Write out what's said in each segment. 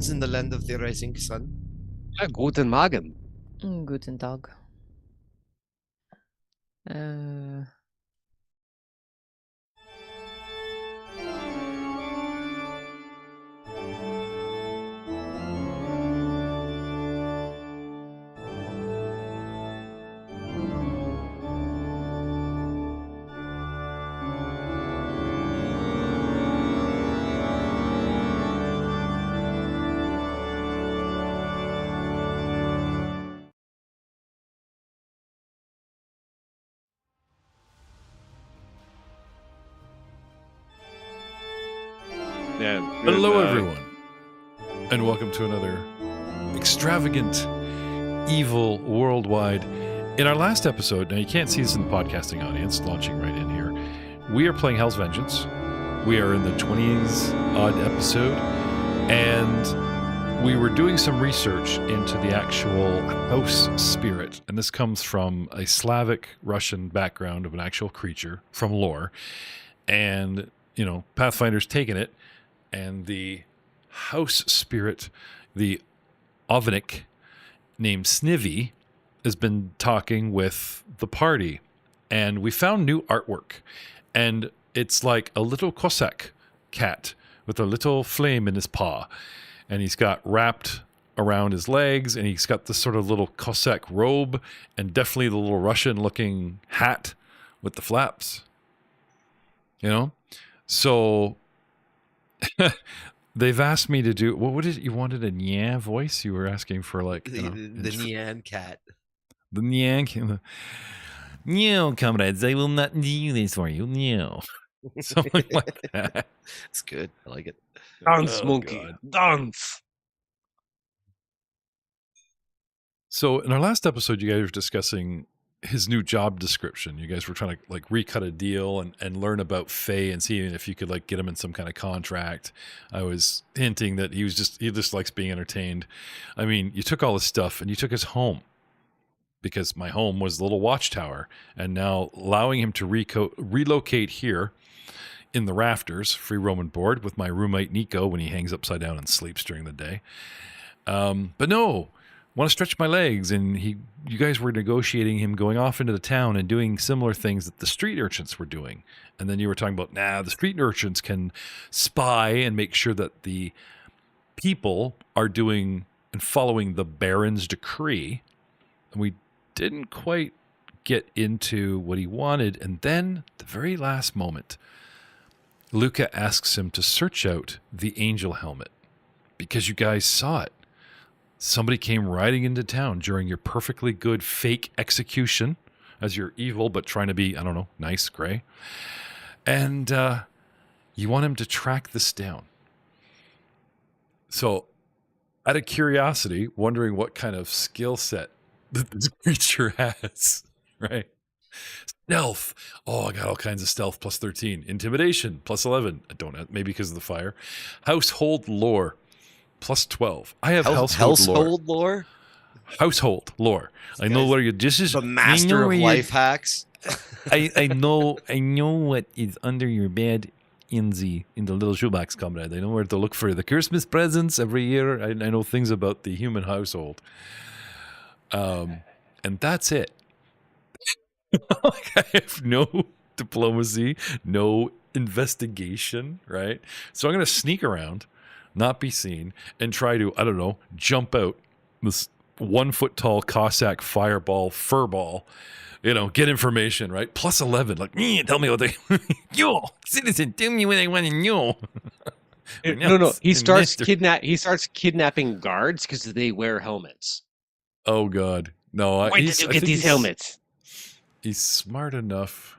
friends in the land of the rising sun. Ja, guten Morgen. Guten Tag. Yeah, Hello, everyone, and welcome to another extravagant, evil, worldwide. In our last episode, now you can't see this in the podcasting audience, launching right in here, we are playing Hell's Vengeance. We are in the 20s odd episode, and we were doing some research into the actual house spirit, and this comes from a Slavic Russian background of an actual creature from lore, and, you know, Pathfinder's taken it. And the house spirit, the Ovnik, named Snivy, has been talking with the party. And we found new artwork. And it's like a little Cossack cat with a little flame in his paw. And he's got wrapped around his legs. And he's got this sort of little Cossack robe. And definitely the little Russian-looking hat with the flaps. You know? So... they've asked me to do what is it? You wanted a Nyan voice? You were asking for like The Nyan cat. The Nyan. No, comrades, I will not do this for you. No. Something like that. It's good. I like it. Dance, Oh, monkey. God. Dance. So in our last episode, you guys were discussing his new job description. You guys were trying to like recut a deal and learn about Faye and see if you could like get him in some kind of contract. I was hinting that he just likes being entertained. I mean, you took all his stuff and you took his home, because my home was the little watchtower, and now allowing him to relocate here in the rafters, free room and board, with my roommate Nico when he hangs upside down and sleeps during the day. But no, want to stretch my legs, and you guys were negotiating him going off into the town and doing similar things that the street urchins were doing. And then you were talking about, the street urchins can spy and make sure that the people are doing and following the Baron's decree. And we didn't quite get into what he wanted. And then, the very last moment, Luca asks him to search out the angel helmet, because you guys saw it. Somebody came riding into town during your perfectly good fake execution, as you're evil but trying to be, I don't know, nice, gray. And you want him to track this down. So, out of curiosity, wondering what kind of skill set this creature has, right? Stealth. Oh, I got all kinds of stealth, plus 13. Intimidation, plus 11. I don't have, maybe because of the fire. Household lore. Plus 12. I have household lore. Household lore. I know where your dishes. The master of life hacks. I know what is under your bed in the little shoebox, comrade. I know where to look for the Christmas presents every year. I know things about the human household. And that's it. I have no diplomacy, no investigation, right? So I'm going to sneak around, not be seen, and try to, I don't know, jump out this 1 foot tall Cossack fireball, furball, get information, right? Plus 11, like, tell me what they, yo, citizen, tell me what I want to know. No. He starts kidnapping guards because they wear helmets. Oh, God. No. Where did you get these helmets? He's smart enough.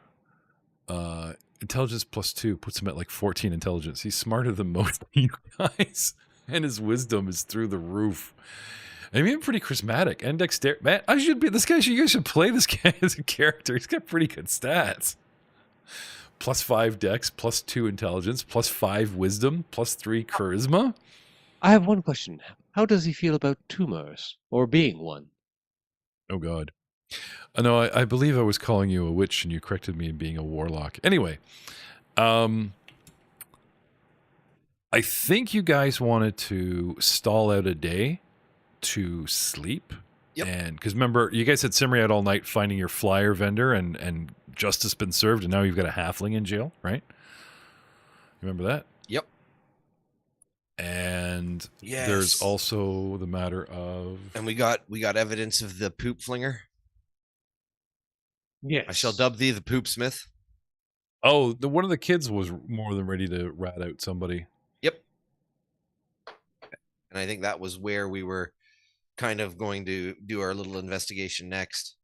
Intelligence plus 2 puts him at like 14 intelligence. He's smarter than most of you guys, and his wisdom is through the roof. I mean, pretty charismatic and dexterity. Man, you guys should play this guy as a character. He's got pretty good stats. Plus 5 dex, plus 2 intelligence, plus 5 wisdom, plus 3 charisma. I have one question. How does he feel about tumors or being one? Oh, God. No, I believe I was calling you a witch, and you corrected me in being a warlock. Anyway, I think you guys wanted to stall out a day to sleep. Yep. And because remember, you guys had Simmery out all night finding your flyer vendor and justice been served, and now you've got a halfling in jail, right? Remember that? Yep. And Yes. there's also the matter of, And we got evidence of the poop flinger. Yes. I shall dub thee the poop smith. oh, one of the kids was more than ready to rat out somebody. Yep. And I think that was where we were kind of going to do our little investigation next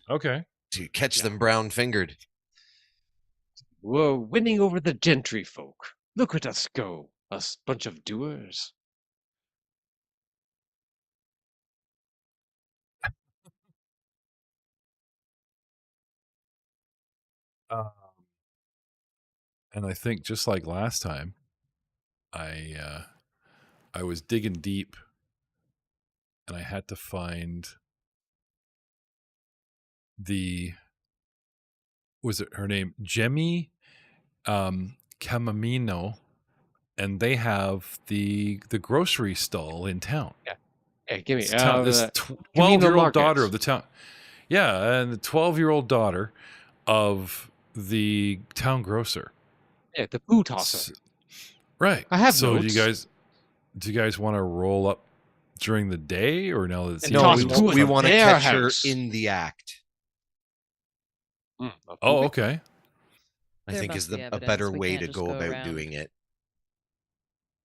Okay. to catch them brown fingered. We're winning over the gentry folk. Look at us go. Us bunch of doers. And I think just like last time, I was digging deep, and I had to find was it her name? Jemmy Camamino, and they have the grocery stall in town. Hey, give me This 12-year-old daughter of the town. Yeah, and the 12-year-old daughter of the town grocer. Yeah, the poo tosser. Right. I have so notes. do you guys want to roll up during the day, or now that it's And No, toss we, poo we in want to their catch her house. in the act. Oh, okay. I There think must is be a evidence. better We way can't to just go go about around. doing it.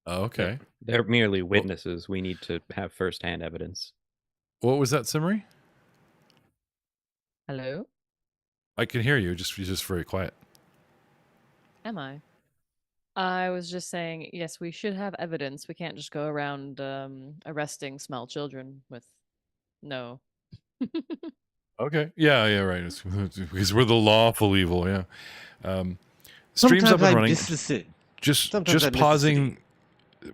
Oh, okay. They're merely witnesses. We need to have firsthand evidence. What was that, Simmery? Hello? I can hear you. You're just very quiet. Am I? I was just saying, yes, we should have evidence. We can't just go around arresting small children with no. Okay. Yeah, right. It's because we're the lawful evil. Yeah. Stream's Sometimes up and I running. miss the city. Just Sometimes I miss the pausing.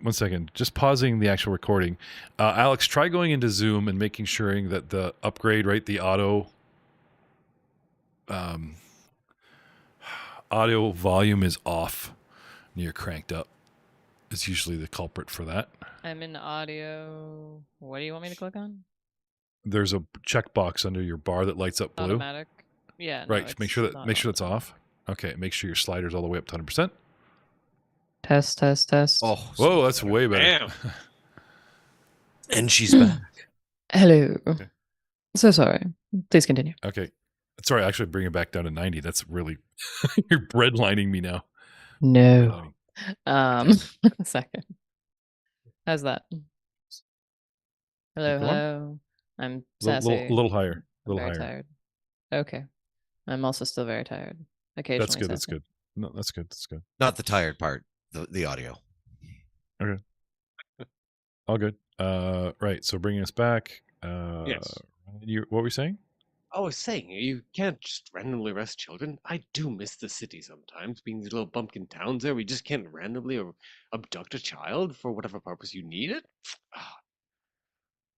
1 second. Just pausing the actual recording. Alex, try going into Zoom and making sure that the upgrade, right, the audio volume is off. And you're cranked up. It's usually the culprit for that. I'm in audio. What do you want me to click on? There's a checkbox under your bar that lights up blue. Automatic. Yeah. no, Right. Make sure it's that not that's automatic. off. Okay. Make sure your slider's all the way up to 100%. Test. Oh, Whoa, that's way better. Damn. and she's back. Hello. Okay. So sorry. Please continue. Okay. Sorry, actually bring it back down to 90. That's really you're breadlining me now. No. Redlining. A second. How's that? Hello, Keep going. hello. I'm sassy. Little higher. I'm Little very higher. tired. Okay. I'm also still very tired. Occasionally. That's good. That's sassy. good. No, that's good. That's good. Not the tired part, the audio. All good. Right. So bringing us back. Yes. What were you saying? I was saying, you can't just randomly arrest children. I do miss the city sometimes, being these little bumpkin towns there. We just can't randomly abduct a child for whatever purpose you need it.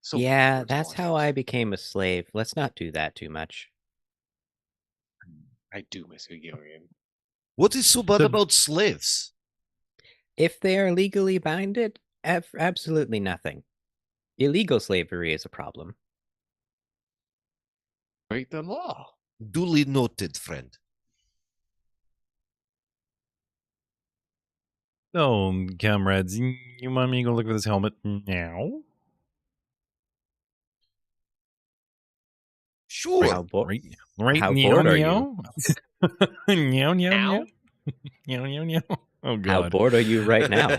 So Yeah, that's how I became a slave. Let's not do that too much. I do miss Hungarian. What is so bad about slaves? If they are legally binded, absolutely nothing. Illegal slavery is a problem. Break the law. Duly noted, friend. No, comrades. You want me to go look at this helmet now? Sure. How Right. How meow, bored are meow. Meow, meow, meow. Meow, meow, meow. Oh, God. How bored are you right now?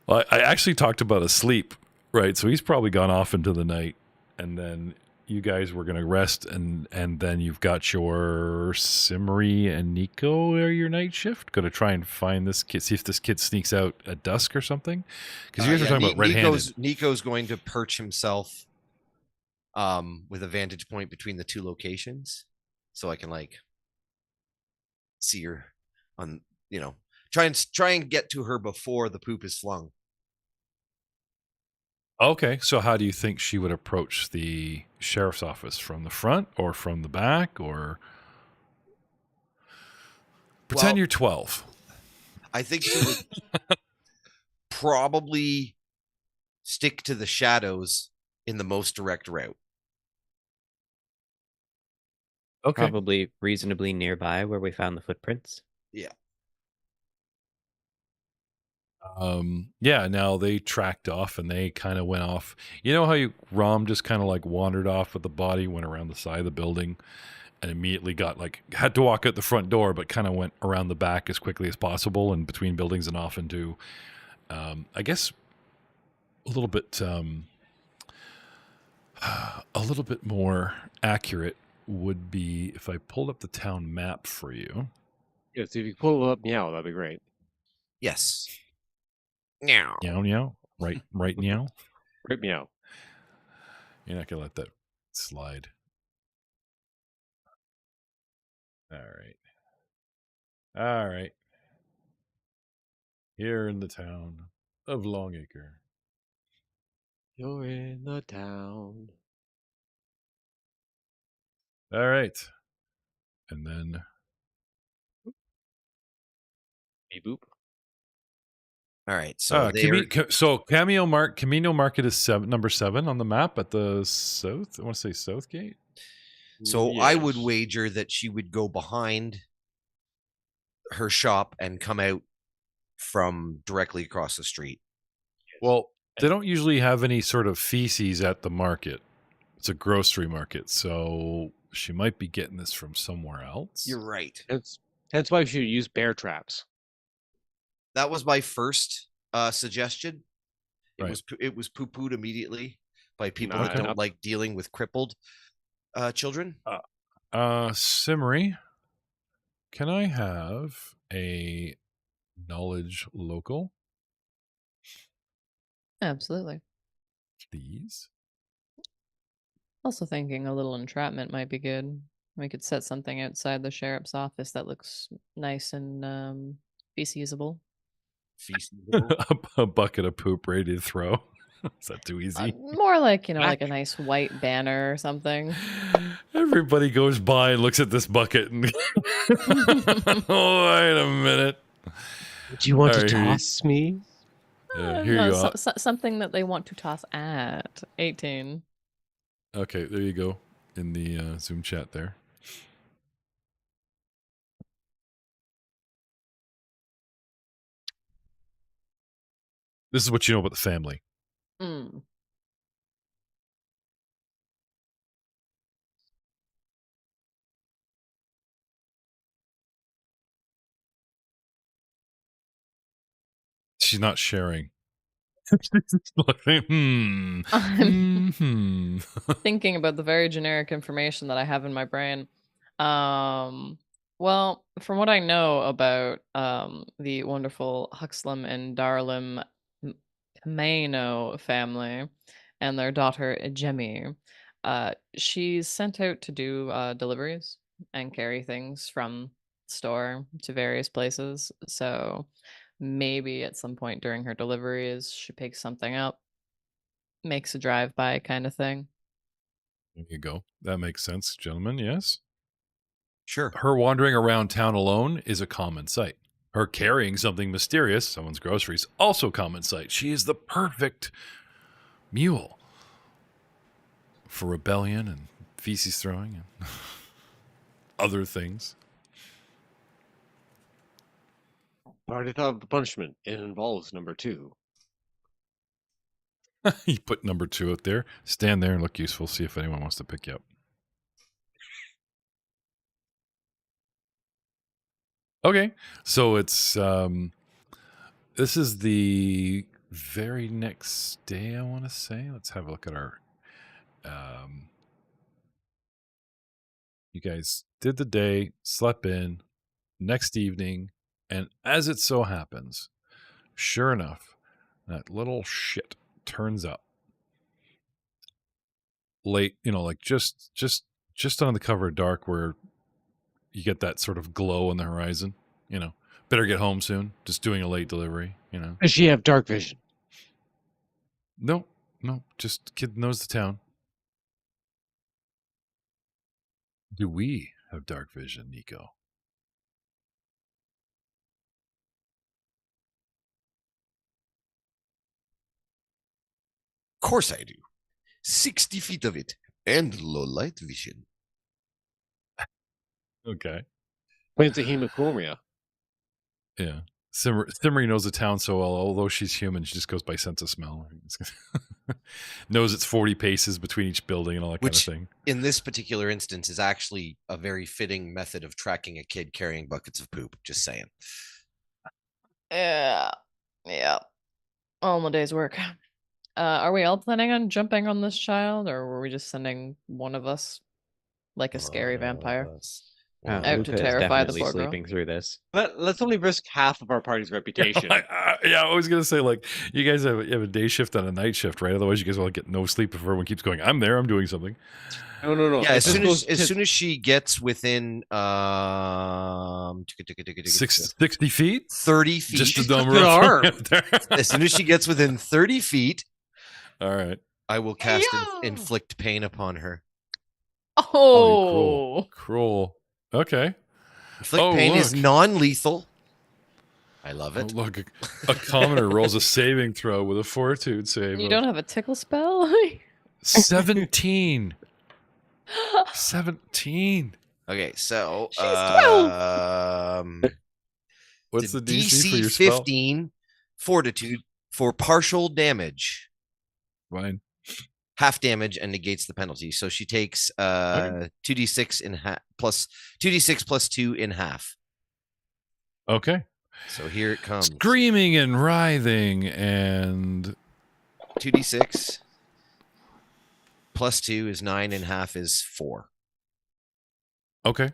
Well, I actually talked about a sleep, right? So he's probably gone off into the night, and then you guys were going to rest, and then you've got your Simmery and Nico are your night shift. Going to try and find this kid, see if this kid sneaks out at dusk or something. Because you guys were talking about red-handed. Nico's going to perch himself with a vantage point between the two locations, so I can see her on, try and get to her before the poop is flung. Okay, so how do you think she would approach the sheriff's office? From the front or from the back? Or pretend you're 12. I think she would probably stick to the shadows in the most direct route. Okay. Probably reasonably nearby where we found the footprints. Yeah. Yeah, now they tracked off and they kind of went off. You know how Rom just kind of like wandered off with the body, went around the side of the building and immediately had to walk out the front door, but kind of went around the back as quickly as possible and between buildings and off into, I guess, a little bit more accurate would be if I pulled up the town map for you. Yeah, so if you pull it up, meow, that'd be great. Yes. Meow. Meow, meow. Right, meow. Right, meow. You're not going to let that slide. All right. Here in the town of Longacre. You're in the town. All right. And then Beep boop. All right. So Camino Market is number 7 on the map at the south. I want to say South Gate. So I would wager that she would go behind her shop and come out from directly across the street. Well, they don't usually have any sort of feces at the market. It's a grocery market, so she might be getting this from somewhere else. You're right. That's why we should use bear traps. That was my first suggestion. Right. It was poo-pooed immediately by people No, that don't like dealing with crippled children. Simmery, can I have a knowledge local, Absolutely. please? Also thinking a little entrapment might be good. We could set something outside the sheriff's office that looks nice and feasible. A bucket of poop ready to throw. Is that too easy? More like, like a nice white banner or something. Everybody goes by and looks at this bucket and oh, wait a minute. Do you want to toss me? Here you go. Something that they want to toss at 18. Okay, there you go in the Zoom chat there. This is what you know about the family. Mm. She's not sharing. I'm thinking about the very generic information that I have in my brain. Well, from what I know about the wonderful Huxlam and Darlim Kameno family and their daughter Jemmy, she's sent out to do deliveries and carry things from the store to various places. So maybe at some point during her deliveries, she picks something up, makes a drive-by kind of thing. There you go. That makes sense, gentlemen. Yes? Sure. Her wandering around town alone is a common sight. Her carrying something mysterious, someone's groceries, also common sight. She is the perfect mule for rebellion and feces throwing and other things. I already thought of the punishment. It involves number 2. You put number 2 out there. Stand there and look useful. See if anyone wants to pick you up. Okay, so it's this is the very next day, I want to say. Let's have a look at our you guys did the day, slept in, next evening, and as it so happens, sure enough, that little shit turns up late, like just on the cover of dark where you get that sort of glow on the horizon, better get home soon, just doing a late delivery, Does she have dark vision? No, just kid knows the town. Do we have dark vision, Nico? course I do. 60 feet of it and low light vision. Okay. Points to hemochromia. Yeah. Simmery knows the town so well. Although she's human, she just goes by sense of smell. Knows it's 40 paces between each building and all that Which, kind of thing. in this particular instance, is actually a very fitting method of tracking a kid carrying buckets of poop. Just saying. Yeah. All in the day's work. Are we all planning on jumping on this child, or were we just sending one of us, like a scary vampire, out to Luca is terrify the definitely poor girl? sleeping through this. But let's only risk half of our party's reputation. I was going to say, like, you guys have a day shift and a night shift, right? Otherwise, you guys will get no sleep if everyone keeps going, I'm there, I'm doing something. No. Yeah, as soon as she gets within 60 feet? 30 feet. Just a dumb Good arm. As soon as she gets within 30 feet, all right. I will cast inflict pain upon her. Oh, cruel. Okay. Inflict pain is non-lethal. I love it. Look, a commoner rolls a saving throw with a fortitude save. You don't have a tickle spell? 17. 17. Okay, so She's 12. What's the DC for your spell? 15 fortitude for partial damage. Fine. Half damage and negates the penalty. So she takes 2d6 in half plus 2d6 plus 2 in half. Okay. So here it comes. Screaming and writhing and 2d6 plus 2 is 9 and half is 4. okay.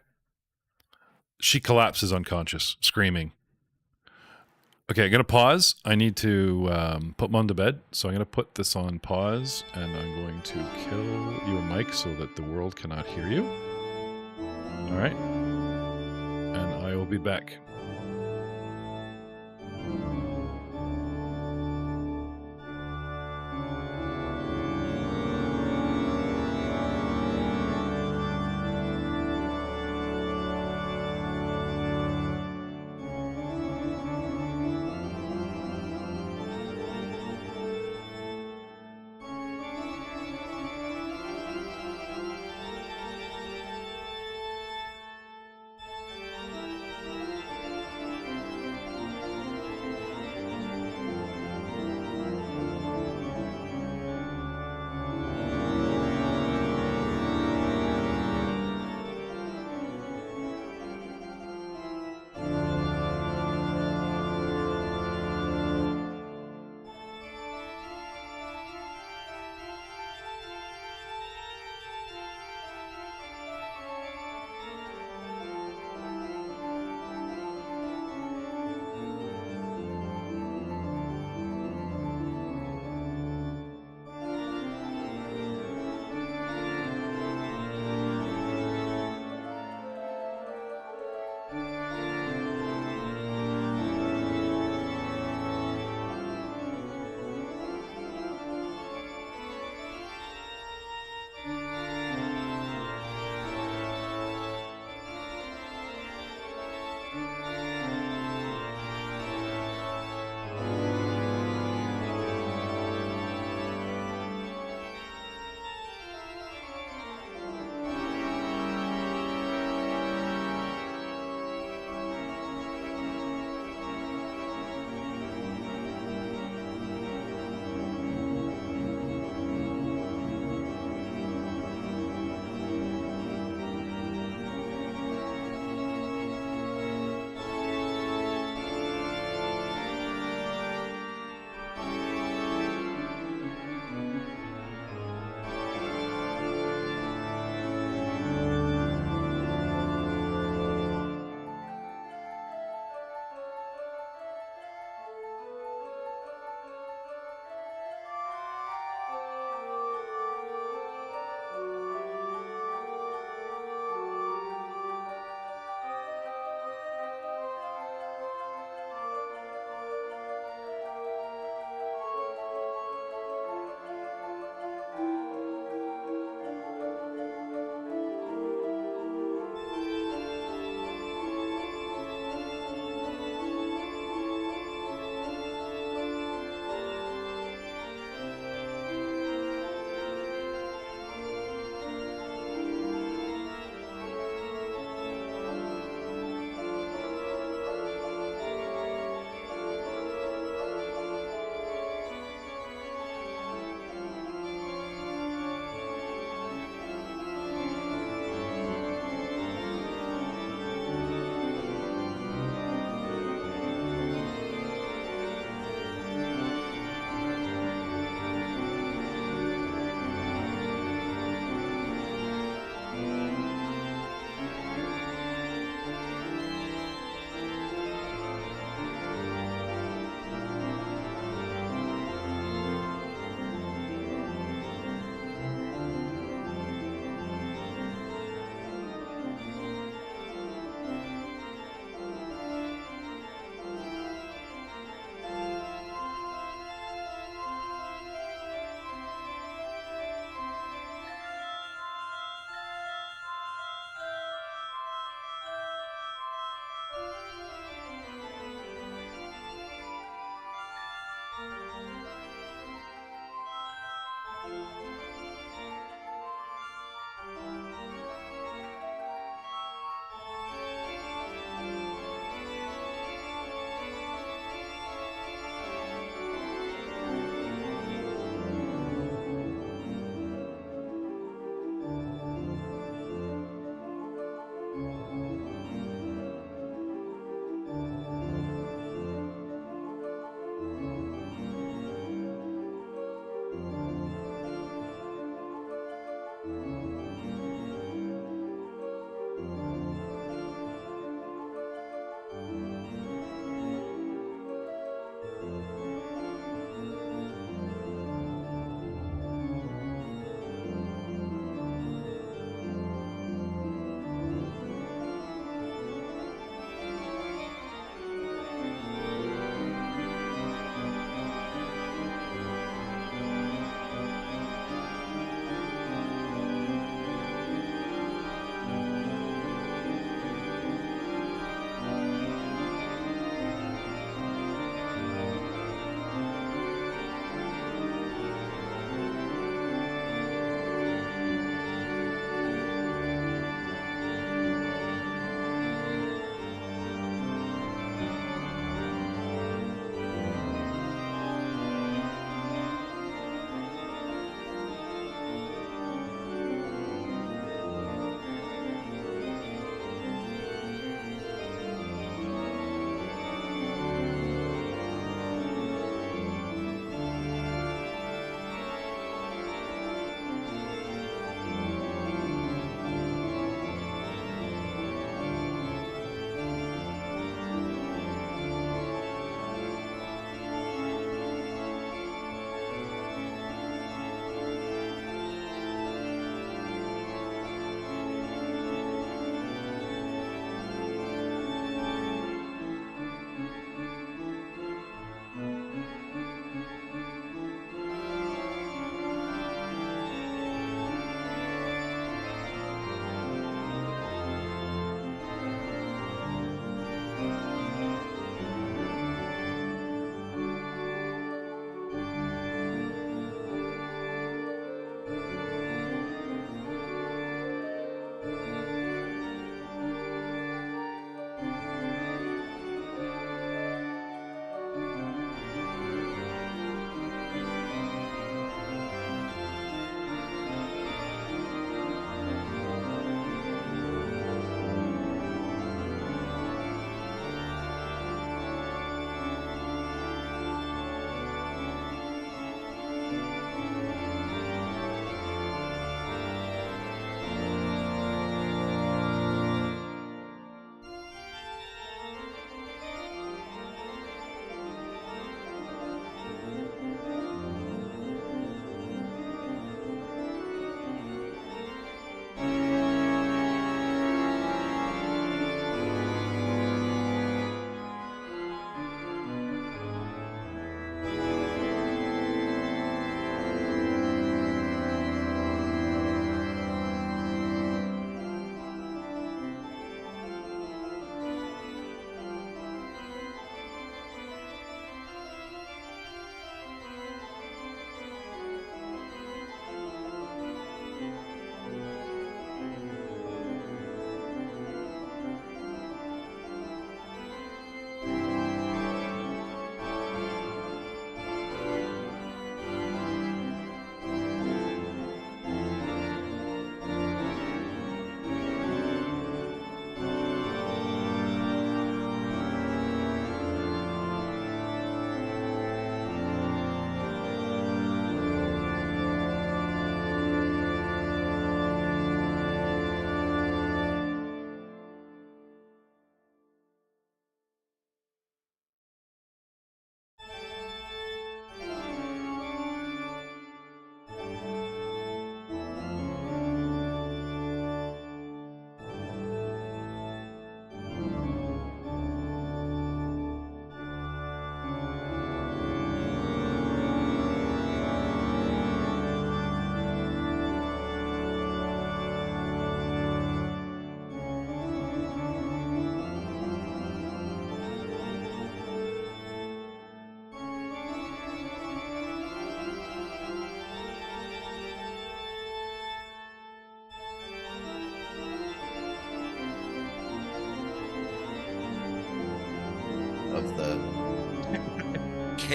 She collapses unconscious, screaming. Okay, I'm going to pause. I need to put Mom to bed, so I'm going to put this on pause, and I'm going to kill your mic so that the world cannot hear you. All right. And I will be back.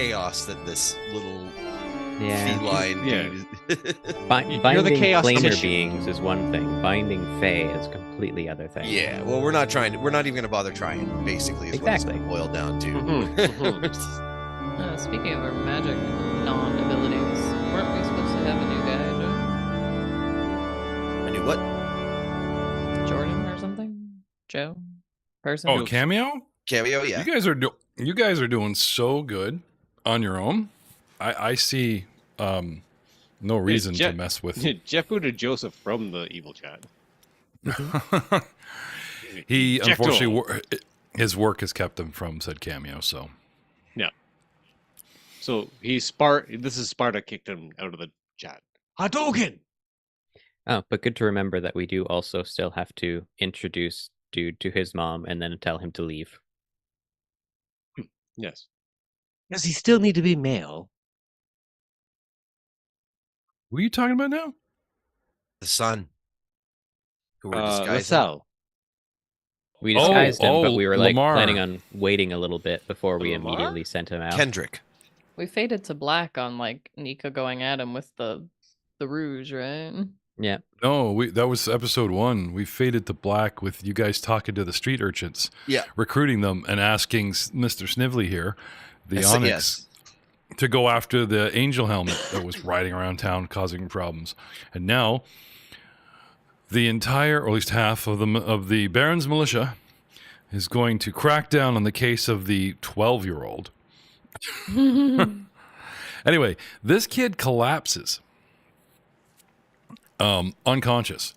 chaos that this little Yeah. feline Yeah. dude. Binding chaos planar magician. beings is one thing. Binding Fae is completely other thing. Yeah, well, we're not even going to bother trying, basically, is Exactly. what it's boiled down to. Speaking of our magic non-abilities, weren't we supposed to have a new guide? I knew what? Jordan or something? Joe? Person? Oh, Cameo? Cameo, yeah. You guys are doing so good on your own. I see no reason to mess with. Jeff booted Joseph from the evil chat. He unfortunately his work has kept him from said Cameo. So yeah. So This is Sparta kicked him out of the chat. Hadouken! Oh, but good to remember that we do also still have to introduce dude to his mom and then tell him to leave. Yes. Does he still need to be male? who are you talking about now? The son. Who were disguising. LaSalle. We disguised him, but we were like Lamar. planning on waiting a little bit before we Lamar? immediately sent him out. Kendrick. We faded to black on like Nika going at him with the rouge, right? Yeah. No, that was episode 1. We faded to black with you guys talking to the street urchins, recruiting them and asking Mr. Snively here, the Onyx, to go after the angel helmet that was riding around town causing problems. And now the entire, or at least half of the Baron's militia is going to crack down on the case of the 12-year-old. Anyway, this kid collapses unconscious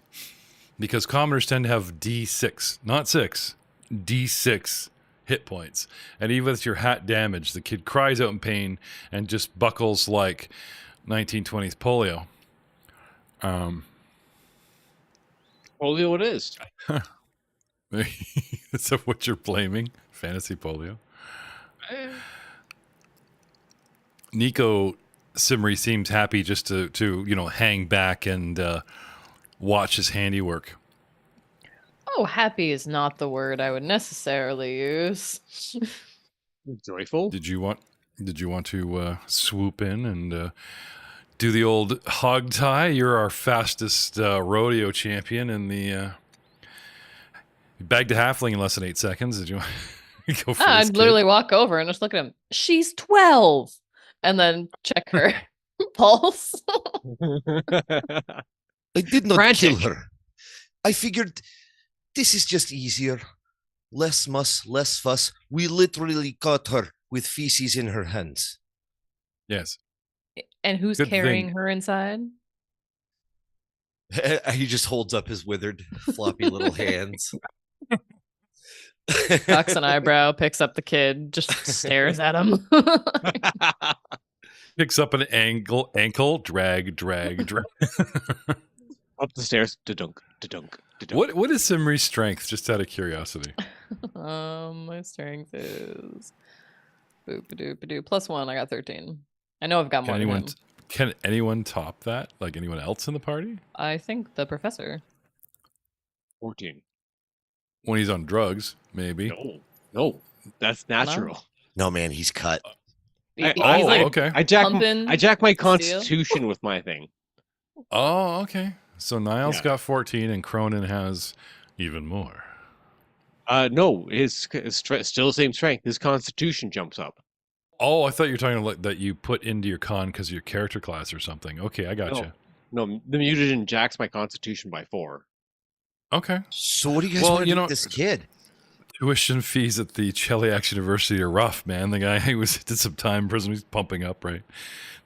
because commoners tend to have D6, not 6, D6 hit points. And even with your hat damage, the kid cries out in pain and just buckles like 1920s polio. Polio it is. Is that what you're blaming? Fantasy polio? Nico Simri seems happy just to hang back and watch his handiwork. Oh, happy is not the word I would necessarily use. Joyful? Did you want to swoop in and do the old hog tie? You're our fastest rodeo champion in the bagged a halfling in less than 8 seconds. Did you go for I'd literally walk over and just look at him. She's 12. And then check her pulse. I did not kill her. I figured this is just easier. Less muss, less fuss. We literally caught her with feces in her hands. Yes. And who's carrying her inside? He just holds up his withered, floppy little hands. Cocks an eyebrow, picks up the kid, just stares at him. Picks up an ankle, drag. Up the stairs, da-dunk, da-dunk, What da-dunk. is Simri's strength, just out of curiosity? My strength is boop-a-doop-a-doo. +1, I got 13. I know I've got more than him. Can anyone top that? Like anyone else in the party? I think the professor. 14. When he's on drugs, maybe. No, that's natural. No, man, he's cut. Okay. I jack my constitution with my thing. Oh, okay. So Niall's got 14 and Cronin has even more. No, his still the same strength. His constitution jumps up. Oh, I thought you were talking like that you put into your con because of your character class or something. Okay, I got you. No, the mutagen jacks my constitution by 4. Okay. So what do you guys want to do with this kid? Tuition fees at the Cheliax University are rough, man. The guy did some time in prison. He's pumping up, right?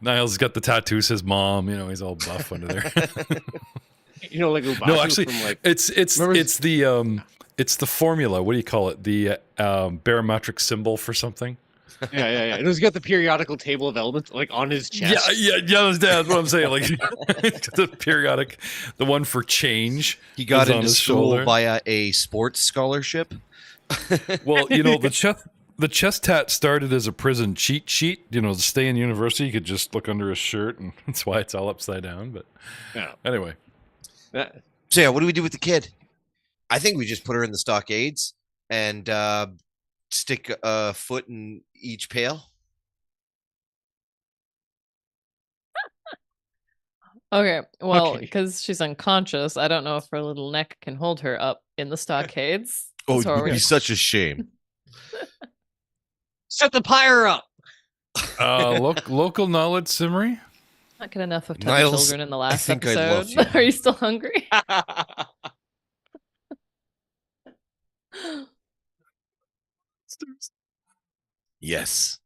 Niall's got the tattoo, says mom. He's all buff under there. Like Ubatu no, actually, from like, it's the formula. What do you call it? The barometric symbol for something. Yeah. And he's got the periodical table of elements like on his chest. Yeah. That's what I'm saying. Like the periodic, the one for change. He got into school via a sports scholarship. Well, the chest tat started as a prison cheat sheet. To stay in university, you could just look under his shirt, and that's why it's all upside down. But anyway. So what do we do with the kid? I think we just put her in the stockades and stick a foot in each pail. Okay, well, Okay. because she's unconscious, I don't know if her little neck can hold her up in the stockades. Oh, That's it what would we're- be such a shame. Set the pyre up. Local knowledge, Simri? Not good enough of Niles, children in the last think I episode. love you. Are you still hungry? Yes.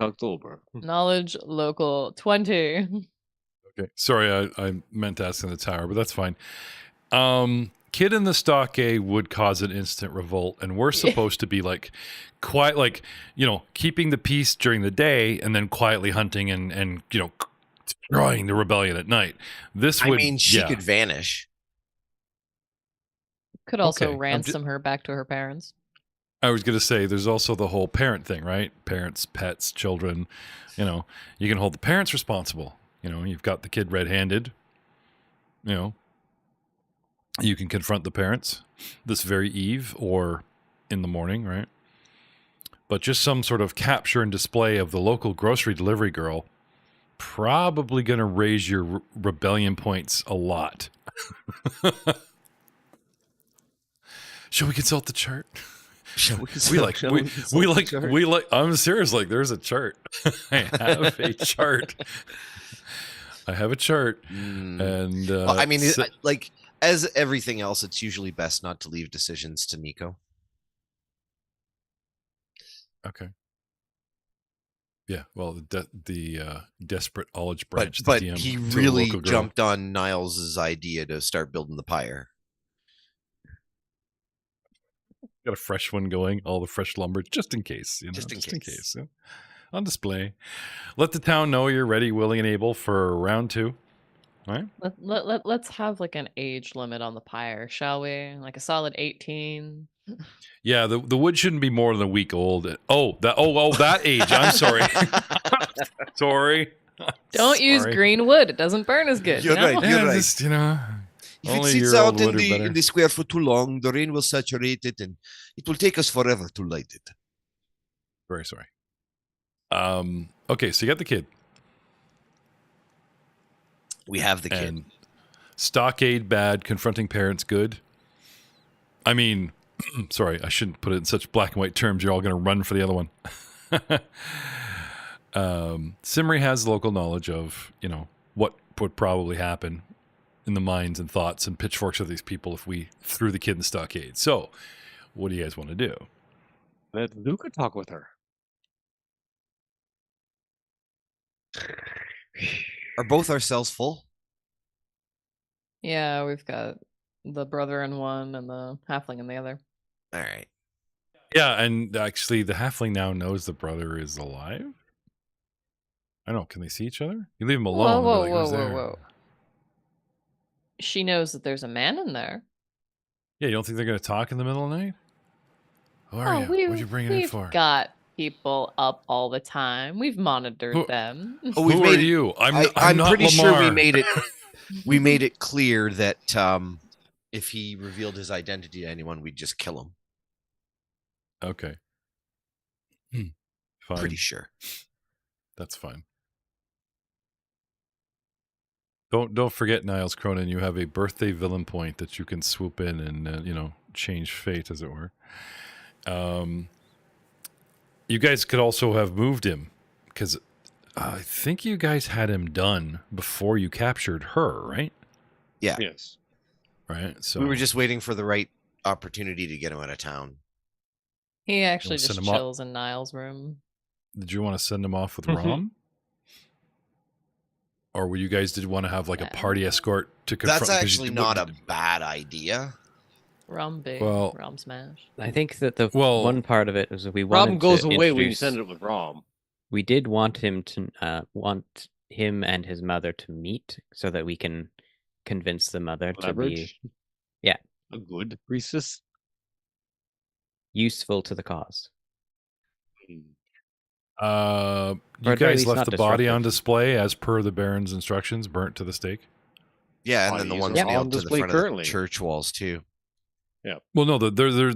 October. Knowledge local 20. Okay. Sorry, I meant to ask in the tower, but that's fine. Kid in the stockade would cause an instant revolt, and we're supposed to be like quiet, like, keeping the peace during the day and then quietly hunting and destroying the rebellion at night. She could vanish. Could also Okay, ransom her back to her parents. I was going to say, there's also the whole parent thing, right? Parents, pets, children. You can hold the parents responsible. You've got the kid red-handed. You can confront the parents this very eve or in the morning, right? But just some sort of capture and display of the local grocery delivery girl probably going to raise your rebellion points a lot. Shall we consult the chart? We like. I'm serious. Like, there's a chart. I have a chart. And like as everything else, it's usually best not to leave decisions to Nico. Okay. Yeah. Well, the desperate olive branch. But the DM he to the really local girl. jumped on Niles's idea to start building the pyre. Got a fresh one going, all the fresh lumber, just in case. Just in case. Yeah. On display. Let the town know you're ready, willing, and able for round 2. All right? Let's have like an age limit on the pyre, shall we? Like a solid 18. Yeah, the wood shouldn't be more than a week old. That age. I'm sorry. Sorry. Don't use green wood. It doesn't burn as good. You're right. Yeah, You're right. just, If it only sits your out old in wood are better. the square for too long, the rain will saturate it, and it will take us forever to light it. Very sorry. Okay, so you got the kid. We have the kid. And stockade bad, confronting parents good. I mean, sorry, I shouldn't put it in such black and white terms. You're all going to run for the other one. Simri has local knowledge of, what would probably happen in the minds and thoughts and pitchforks of these people if we threw the kid in the stockade. So, what do you guys want to do? Let Luca talk with her. Are both our cells full? Yeah, we've got the brother in one and the halfling in the other. All right. Yeah, and actually, the halfling now knows the brother is alive. I don't know. Can they see each other? You leave him alone. Whoa. She knows that there's a man in there. Yeah, you don't think they're going to talk in the middle of the night? Who are you? What'd you bring it in for? We've got people up all the time. We've monitored them. Oh, Who are you? I'm not pretty Lamar. sure we made it. We made it clear that if he revealed his identity to anyone, we'd just kill him. Okay. Fine. Pretty sure. That's fine. Don't forget, Niles Cronin, you have a birthday villain point that you can swoop in and change fate, as it were. You guys could also have moved him, because I think you guys had him done before you captured her, right? Yeah. Yes. Right. So We were just waiting for the right opportunity to get him out of town. He actually send just him up? chills in Niles' room. Did you want to send him off with Mhm. Rom? Or would you guys did want to have like a party escort to confront? That's 'cause actually you- not a bad idea. Rom big. Well- Rom smash. I think that the Well- one part of it was that we wanted Rom goes to away when you introduce- send it with Rom. We did want him to want him and his mother to meet so that we can convince the mother to be Leverage. Yeah. A good priestess. useful to the cause. Hmm. Or at You very guys least left not the body on disruptive. display as per the Baron's instructions, burnt to the stake. Yeah, and then the Bodies ones are nailed on to the display front currently. of the church walls too. Well, no,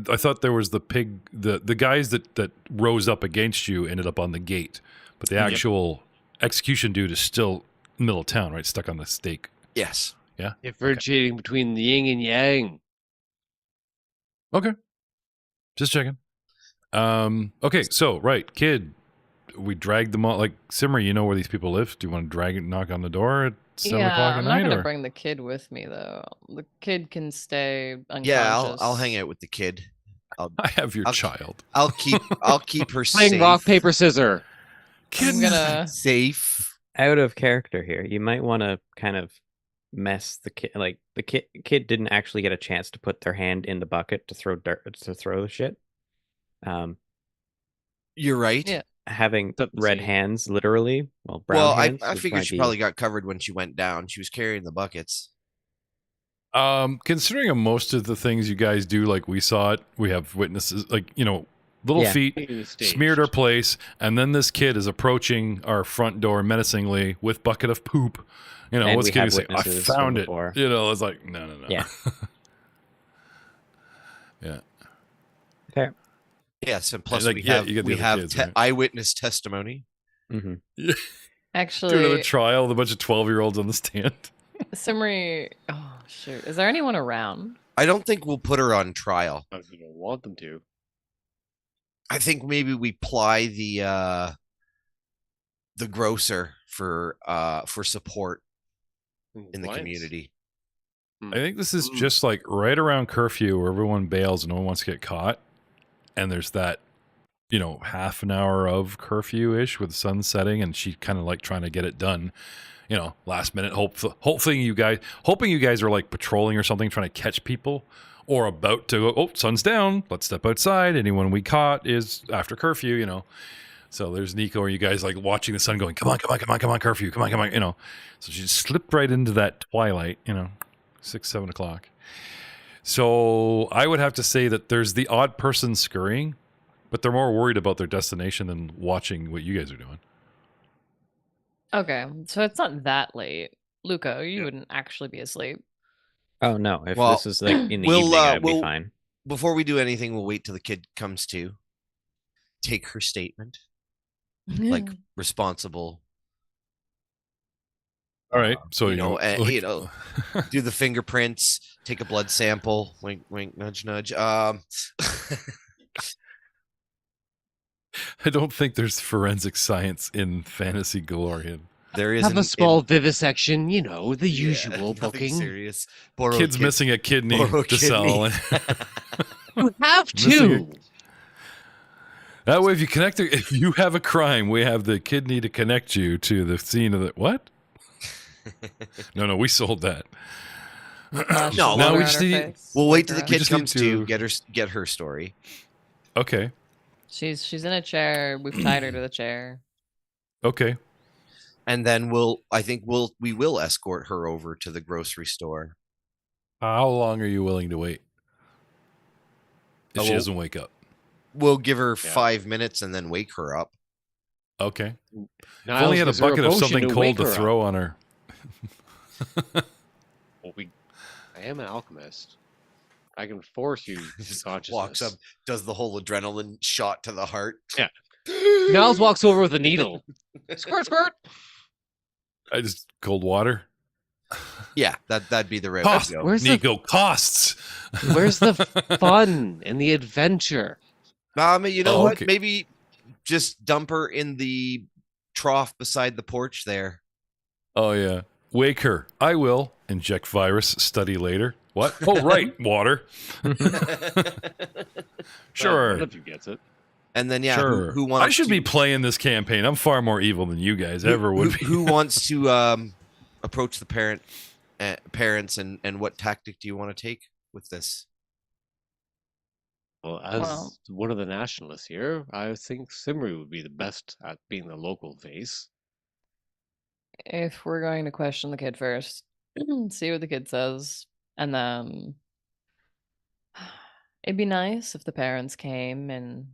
I thought there was the pig, the guys that rose up against you ended up on the gate, but the Yep. actual execution dude is still the middle of town, right? Stuck on the stake. Yes. Yeah. Differentiating between the yin and yang. Okay. Just checking. Okay, so right, kid. We dragged them all. Like Simmer, you know where these people live. Do you want to drag it, knock on the door at 7 o'clock at I'm night? not gonna Or bring the kid with me though. The kid can stay unconscious. Yeah, I'll hang out with the kid. I have your child. I'll keep her Playing safe. rock, paper, scissors. I'm gonna Safe. Out of character here. You might want to kind of mess the kid. Like the kid didn't actually get a chance to put their hand in the bucket to throw the shit. You're right. Yeah. Having Doesn't red seem- hands, literally. Well, brown Well, hands. I would figured she be- probably got covered when she went down. She was carrying the buckets. Considering most of the things you guys do, like we saw it, we have witnesses, like, little Yeah. feet smeared our place, and then this kid is approaching our front door menacingly with bucket of poop. And what's we kid had say? I witnesses from found it. before. It's like no. Yeah. Yeah. Fair. Yes, and plus Like, we yeah, have you get the other kids, right? eyewitness testimony. Mm-hmm. Do another actually trial with a bunch of 12-year-olds on the stand. Simmery. Oh shoot! Is there anyone around? I don't think we'll put her on trial. I don't want them to. I think maybe we ply the grocer for support in the Alliance. community. I think this is just like right around curfew where everyone bails and no one wants to get caught. And there's that, half an hour of curfew-ish with the sun setting, and she kind of like trying to get it done, last minute. Hoping you guys are like patrolling or something, trying to catch people, or about to go, oh, sun's down, let's step outside. Anyone we caught is after curfew, So there's Nico, or you guys like watching the sun going, come on, curfew, come on. So she just slipped right into that twilight, 6, 7 o'clock. So I would have to say that there's the odd person scurrying, but they're more worried about their destination than watching what you guys are doing. Okay, so it's not that late. Luca, you wouldn't actually be asleep. Oh no! If Well, this is like in the we'll, evening, I'd we'll- be fine. Before we do anything, we'll wait till the kid comes to. Take her statement, like responsible. All right. So, do the fingerprints, take a blood sample, wink, wink, nudge, nudge. I don't think there's forensic science in Fantasy Galorian. There is Have a small vivisection, the usual nothing booking. serious. Borrow Kid's kid- missing a kidney borrow to sell. You have Missing to. That way, if you have a crime, we have the kidney to connect you to the scene of the what? No, we sold that. No, now we'll- we just need. We'll wait till the We kid just need comes to- to get her story. Okay. She's in a chair. We've tied her to the chair. Okay. And then we will escort her over to the grocery store. How long are you willing to wait? If she well- doesn't wake up. We'll give her 5 minutes and then wake her up. Okay. If Niles, only had a is there bucket of potion something to cold wake to her throw up? on her. Well, I am an alchemist. I can force you to consciousness. Walks up, does the whole adrenaline shot to the heart. Yeah. Niles walks over with a needle. Squirt, squirt. I just cold water. Yeah, that'd be the route. Cost, to go. Where's the Nico, costs. Where's the fun and the adventure? You know what? Okay. Maybe just dump her in the trough beside the porch there. Oh yeah. Wake her. I will. Inject virus. Study later. What? Oh right. Water. Sure. One of you gets it. And then Sure. who wants? I should to, be playing this campaign. I'm far more evil than you guys ever would be. Who wants to approach the parents and what tactic do you want to take with this? Well, as Well- one of the nationalists here, I think Simri would be the best at being the local face. If we're going to question the kid first, see what the kid says, and then it'd be nice if the parents came and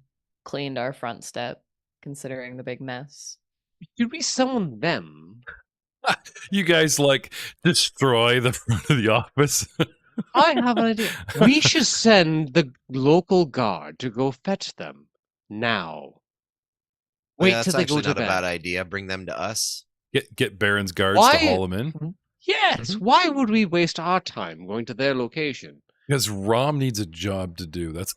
cleaned our front step, considering the big mess. Should we summon them? You guys like destroy the front of the office. I have an idea. We should send the local guard to go fetch them now. Wait that's till they actually go to not bed. a bad idea. Bring them to us. Get Baron's guards Why? to haul him in. Yes. Why would we waste our time going to their location? Because Rom needs a job to do. That's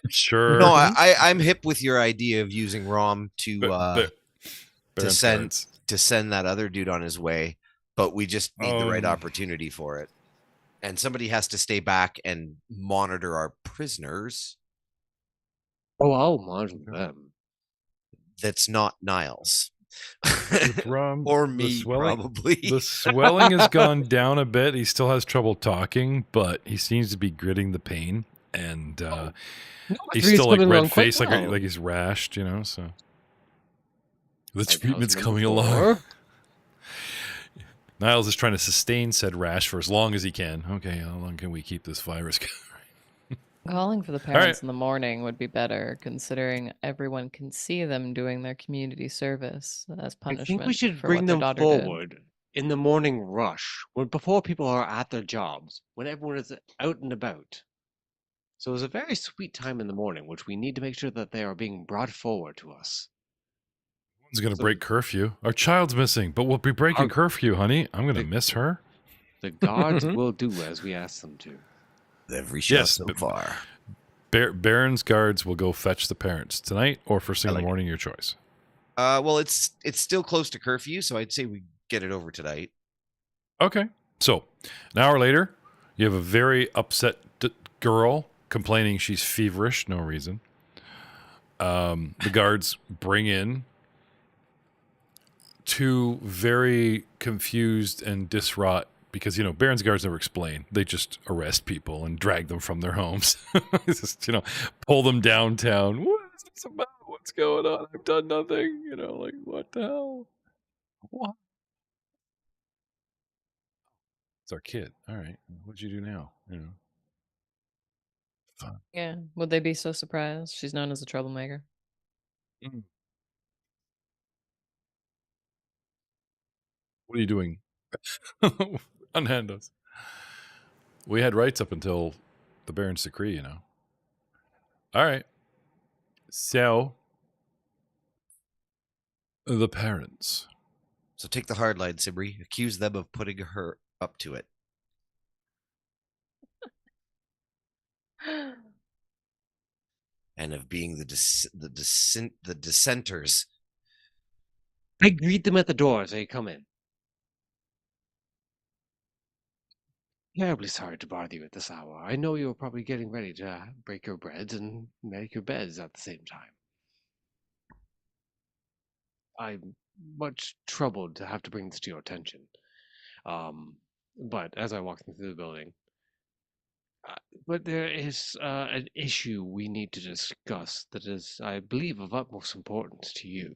sure. No, I'm hip with your idea of using Rom to Baron's send guards. to send that other dude on his way, but we just need the right opportunity for it. And somebody has to stay back and monitor our prisoners. Oh, I'll monitor them. That's not Niles. Rom, or me, probably. The swelling has gone down a bit. He still has trouble talking, but he seems to be gritting the pain. And he's still like red faced, like he's rashed, you know, so the treatment's coming along. Niles is trying to sustain said rash for as long as he can. Okay, how long can we keep this virus going? Calling for the parents in the morning would be better, considering everyone can see them doing their community service as punishment. I think we should for bring what them forward in the morning rush, before people are at their jobs, when everyone is out and about. So it's a very sweet time in the morning, which we need to make sure that they are being brought forward to us. One's going to break curfew. Our child's missing, but we'll be breaking curfew, honey. I'm going to miss her. The guards will do as we ask them to. Every shot so far. Baron's guards will go fetch the parents tonight or first thing in the morning, your choice. Well, it's still close to curfew, so I'd say we get it over tonight. Okay. So, an hour later, you have a very upset girl complaining she's feverish, no reason. The guards bring in two very confused and distraught, because, you know, Baron's guards never explain. They just arrest people and drag them from their homes. Just, you know, pull them downtown. What is this about? What's going on? I've done nothing. You know, like, what the hell? What? It's our kid. All right. What'd you do now? You know. Fun. Yeah. Would they be so surprised? She's known as a troublemaker. What are you doing? Unhand us. We had rights up until the Baron's decree, you know. All right. So, the parents. So take the hard line, Sibri. Accuse them of putting her up to it. And of being the dissenters. I greet them at the door as they come in. Terribly sorry to bother you at this hour. I know you're probably getting ready to break your breads and make your beds at the same time. I'm much troubled to have to bring this to your attention. But as I walk through the building, but there is an issue we need to discuss that is, I believe, of utmost importance to you.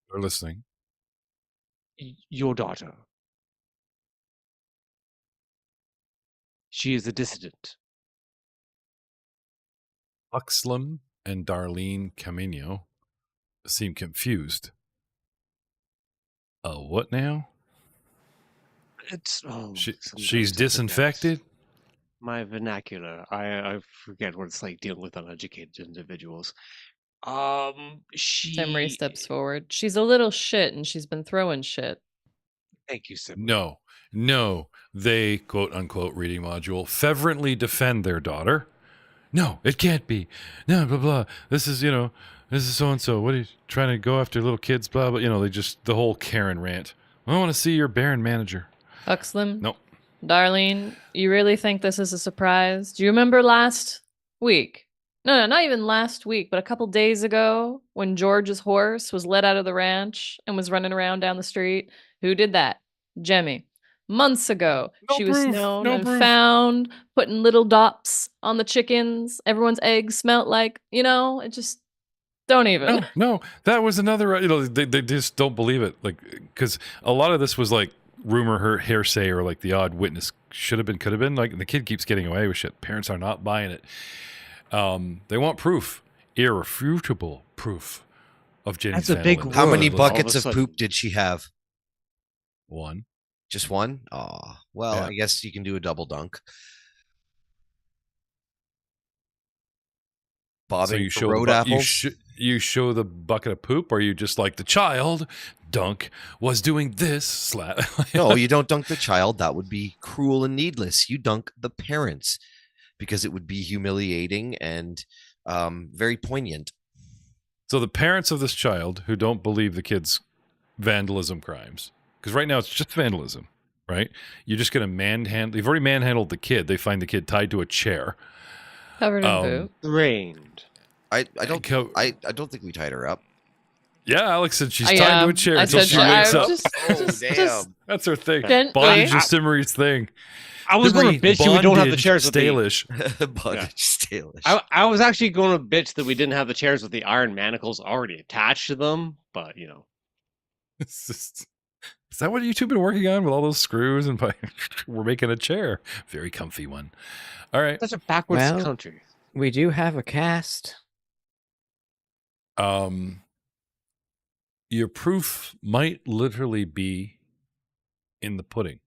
They're listening. Your daughter. She is a dissident. Huxlam and Darlene Camino seem confused. What now? It's she's disinfected? My vernacular. I forget what it's like dealing with uneducated individuals. Emery steps forward. She's a little shit and she's been throwing shit. Thank you, Sim. No. They, quote unquote, reading module, fervently defend their daughter. No, it can't be. No, blah, blah. This is so-and-so. What are you trying to go after little kids? Blah, blah. You know, the whole Karen rant. I want to see your Baron manager. Huxlam? No. Darlene, you really think this is a surprise? Do you remember last week? No, not even last week, but a couple days ago when George's horse was let out of the ranch and was running around down the street? Who did that? Jemmy. Months ago, she was known and found putting little dots on the chickens. Everyone's eggs smelt like, it just don't even. No, that was another, they just don't believe it. Like, because a lot of this was like rumor, hearsay, or like the odd witness could have been. Like, the kid keeps getting away with shit. Parents are not buying it. They want proof, irrefutable proof of Jenny's family. How many buckets of poop did she have? One. Just one? Oh, well, yeah. I guess you can do a double dunk. bobbing you for show road apples. you show the bucket of poop, or you just like the child dunk was doing this slap. No, you don't dunk the child. That would be cruel and needless. You dunk the parents because it would be humiliating and very poignant. So the parents of this child who don't believe the kid's vandalism crimes, because right now it's just vandalism, right? You're just going to manhandle. You've already manhandled the kid. They find the kid tied to a chair, Covered in poop. Rained. I don't think we tied her up. Yeah, Alex said she's tied to a chair I until said she wakes up. Just That's her thing. gently. Bondage is Simmery's thing. I was going to bitch you we don't have the chairs with the... Stalish. Bondage Stalish. I was actually going to bitch that we didn't have the chairs with the iron manacles already attached to them, but, you know. It's just, is that what you two been working on with all those screws? And we're making a chair. Very comfy one. All right. Such a backwards Well, country. We do have a cast. Your proof might literally be in the pudding.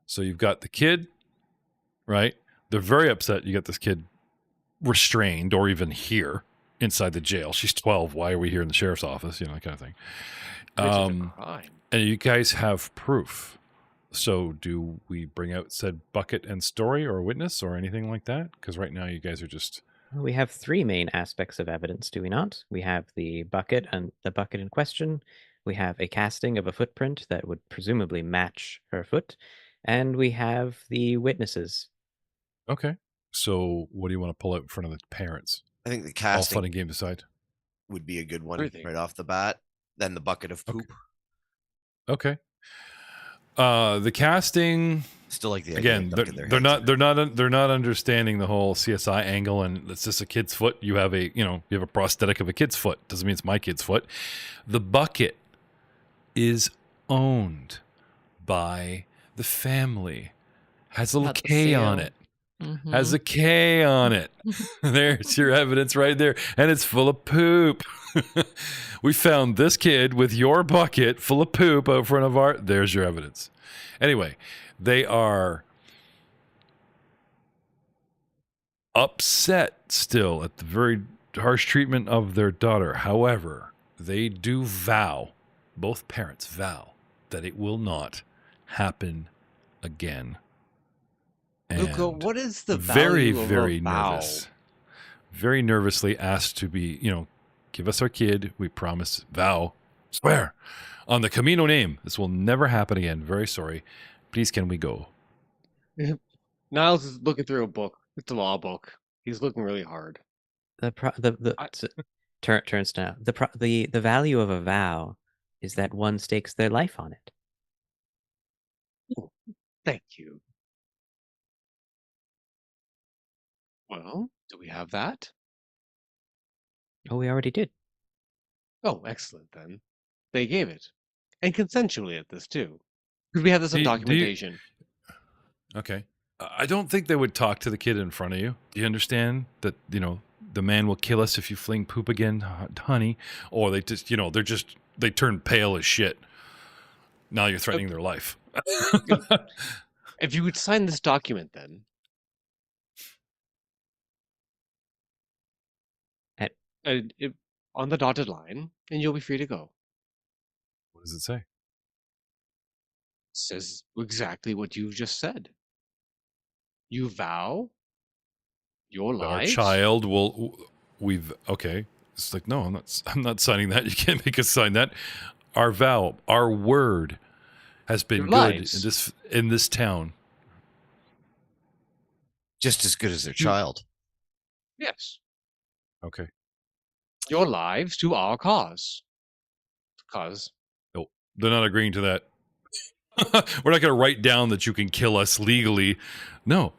So you've got the kid, right? They're very upset you got this kid restrained or even here inside the jail. She's 12. Why are we here in the sheriff's office? You know, that kind of thing. And you guys have proof. So do we bring out said bucket and story or a witness or anything like that? Because right now you guys are just... We have three main aspects of evidence, do we not? We have the bucket and the bucket in question. We have a casting of a footprint that would presumably match her foot. And we have the witnesses. Okay. So what do you want to pull out in front of the parents? I think the All casting fun and game aside. would be a good one Everything. right off the bat. Then the bucket of poop. Okay. The casting... Still like the idea Again, of dunking their they're heads. they're not understanding the whole CSI angle, and it's just a kid's foot. You have a prosthetic of a kid's foot. Doesn't mean it's my kid's foot. The bucket is owned by the family. Has a little Got the K seal. on it. Mhm. Has a K on it. There's your evidence right there, and it's full of poop. We found this kid with your bucket full of poop out front of our. There's your evidence. Anyway. They are upset still at the very harsh treatment of their daughter. However, they do vow, both parents vow, that it will not happen again. Luca, And what is the very, value of very a vow? nervous. Very nervously asked to be, give us our kid. We promise, vow, swear, on the Camino name. This will never happen again. Very sorry. Please, can we go? Niles is looking through a book. It's a law book. He's looking really hard. Turns down. The value of a vow is that one stakes their life on it. Thank you. Well, do we have that? Oh, we already did. Oh, excellent then. They gave it. And consensually at this, too. Because we have this on documentation. Okay. I don't think they would talk to the kid in front of you. Do you understand that, the man will kill us if you fling poop again, honey? Or they just, they turn pale as shit. Now you're threatening their life. If you would sign this document then. On the dotted line, and you'll be free to go. What does it say? Says exactly what you've just said. You vow your Our lives. child will. Okay. It's like, no, I'm not signing that. You can't make us sign that. Our vow, our word, has been Your good lives. in this town. Just as good as their child. Yes, Okay. your lives to our cause. Cause No, they're not agreeing to that. We're not going to write down that you can kill us legally. No,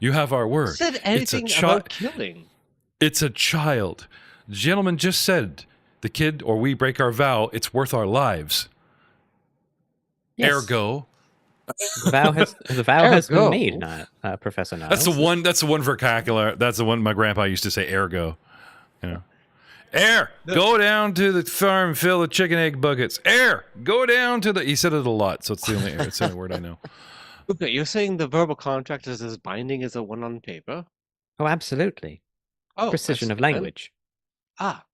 you have our word. said anything about killing. It's a child. The gentleman just said, the kid or we break our vow, it's worth our lives. Yes. Ergo. The vow has been made, Professor Niles. That's the one vernacular. That's the one my grandpa used to say, ergo. Go down to the farm and fill the chicken egg buckets. Go down to the... He said it a lot, so it's the only word I know. Okay, you're saying the verbal contract is as binding as the one on paper? Oh, absolutely. Oh, precision of excellent. language. Ah,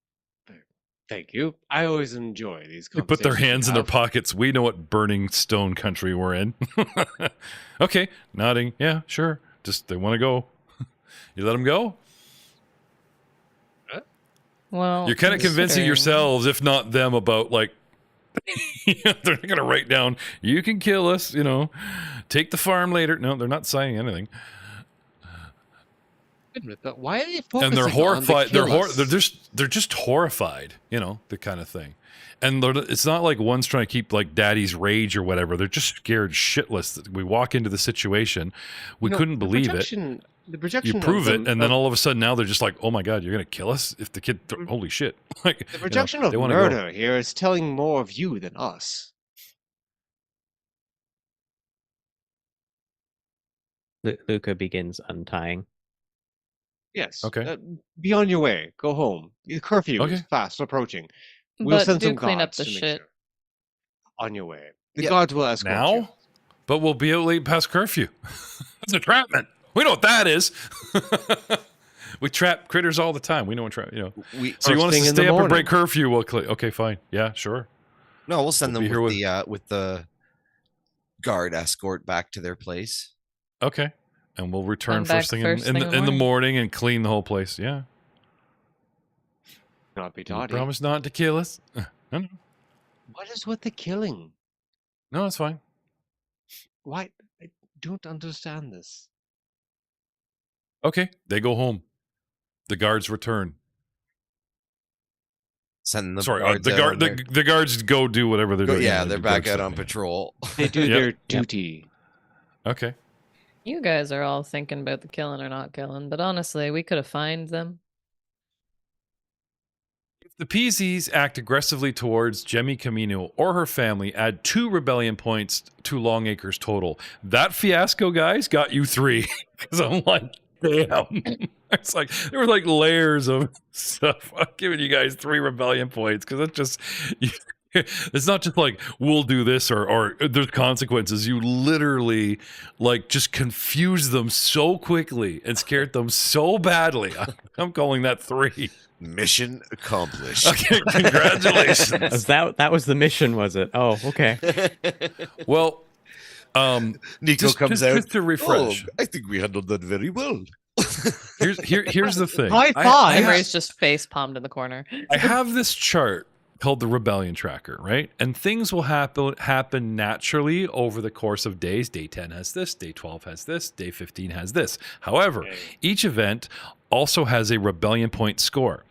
thank you. I always enjoy these They put their conversations we hands in their have. pockets. We know what burning stone country we're in. Okay, nodding. Yeah, sure. Just they want to go. You let them go? Well, You're kind of convincing considering- yourselves, if not them, about like they're going to write down, you can kill us, take the farm later. No, they're not signing anything. Wait a minute, but why are they focusing And they're horrified. on the They're just horrified, the kind of thing. And it's not like one's trying to keep like daddy's rage or whatever. They're just scared shitless that we walk into the situation. We couldn't believe it. The projection You prove of it, and then all of a sudden now they're just like, oh my God, you're going to kill us? If the kid, holy shit. Like, the projection they of wanna murder here is telling more of you than us. Luca begins untying. Yes. Okay. Be on your way. Go home. The curfew is Okay. fast approaching. We'll But send do some clean up guards the to make shit. sure. On your way. The Yeah. guards will escort Now? you. But we'll be out late past curfew. That's entrapment. We know what that is. We trap critters all the time. We know what trap. So you want us First to thing in the stay up and break morning. curfew? Okay, fine. Yeah, sure. No, we'll send We'll them be here with the guard escort back to their place. Okay, and we'll return Come back first thing first in thing the morning and clean the whole place. Yeah. Not be You taught. promise not to kill us. No, What is with the killing? no, it's fine. Why? I don't understand this. Okay, they go home. The guards return. Send the Sorry, guards the out guard on their- the guards go do whatever they're doing. yeah, They they're do back guard out on stuff, yeah. patrol. They do Yep. their Yep. duty. Okay. You guys are all thinking about the killing or not killing, but honestly, we could have fined them. If the PZs act aggressively towards Xiengi Camino or her family, add 2 rebellion points to Longacre's total. That fiasco, guys, got you 3. Because I'm like, damn. It's like there were like layers of stuff. I'm giving you guys 3 rebellion points because it's just it's not just like we'll do this or there's consequences. You literally like just confused them so quickly and scared them so badly. I'm calling that 3. Mission accomplished. Okay, congratulations. That was the mission, was it? Oh, okay. Well, Nico comes out. just to refresh. "Oh, I think we handled that very well. Here's the thing. High I- five! Emery's just face palmed in the corner. I have this chart called the Rebellion Tracker, right? And things will happen naturally over the course of days. Day 10 has this, day 12 has this, day 15 has this. However, each event also has a rebellion point score.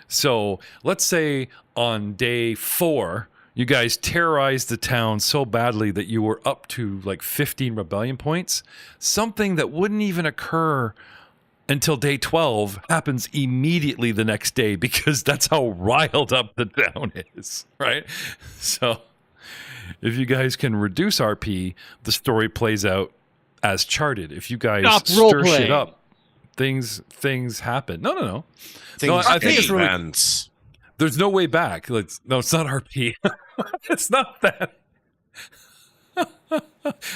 So let's say on day 4, you guys terrorized the town so badly that you were up to like 15 rebellion points. Something that wouldn't even occur until day 12 happens immediately the next day because that's how riled up the town is, right? So if you guys can reduce RP, the story plays out as charted. If you guys Stop stir role-playing. shit up, things happen. No. Things I think it's really- advance. There's no way back. No, it's not RP. It's not that.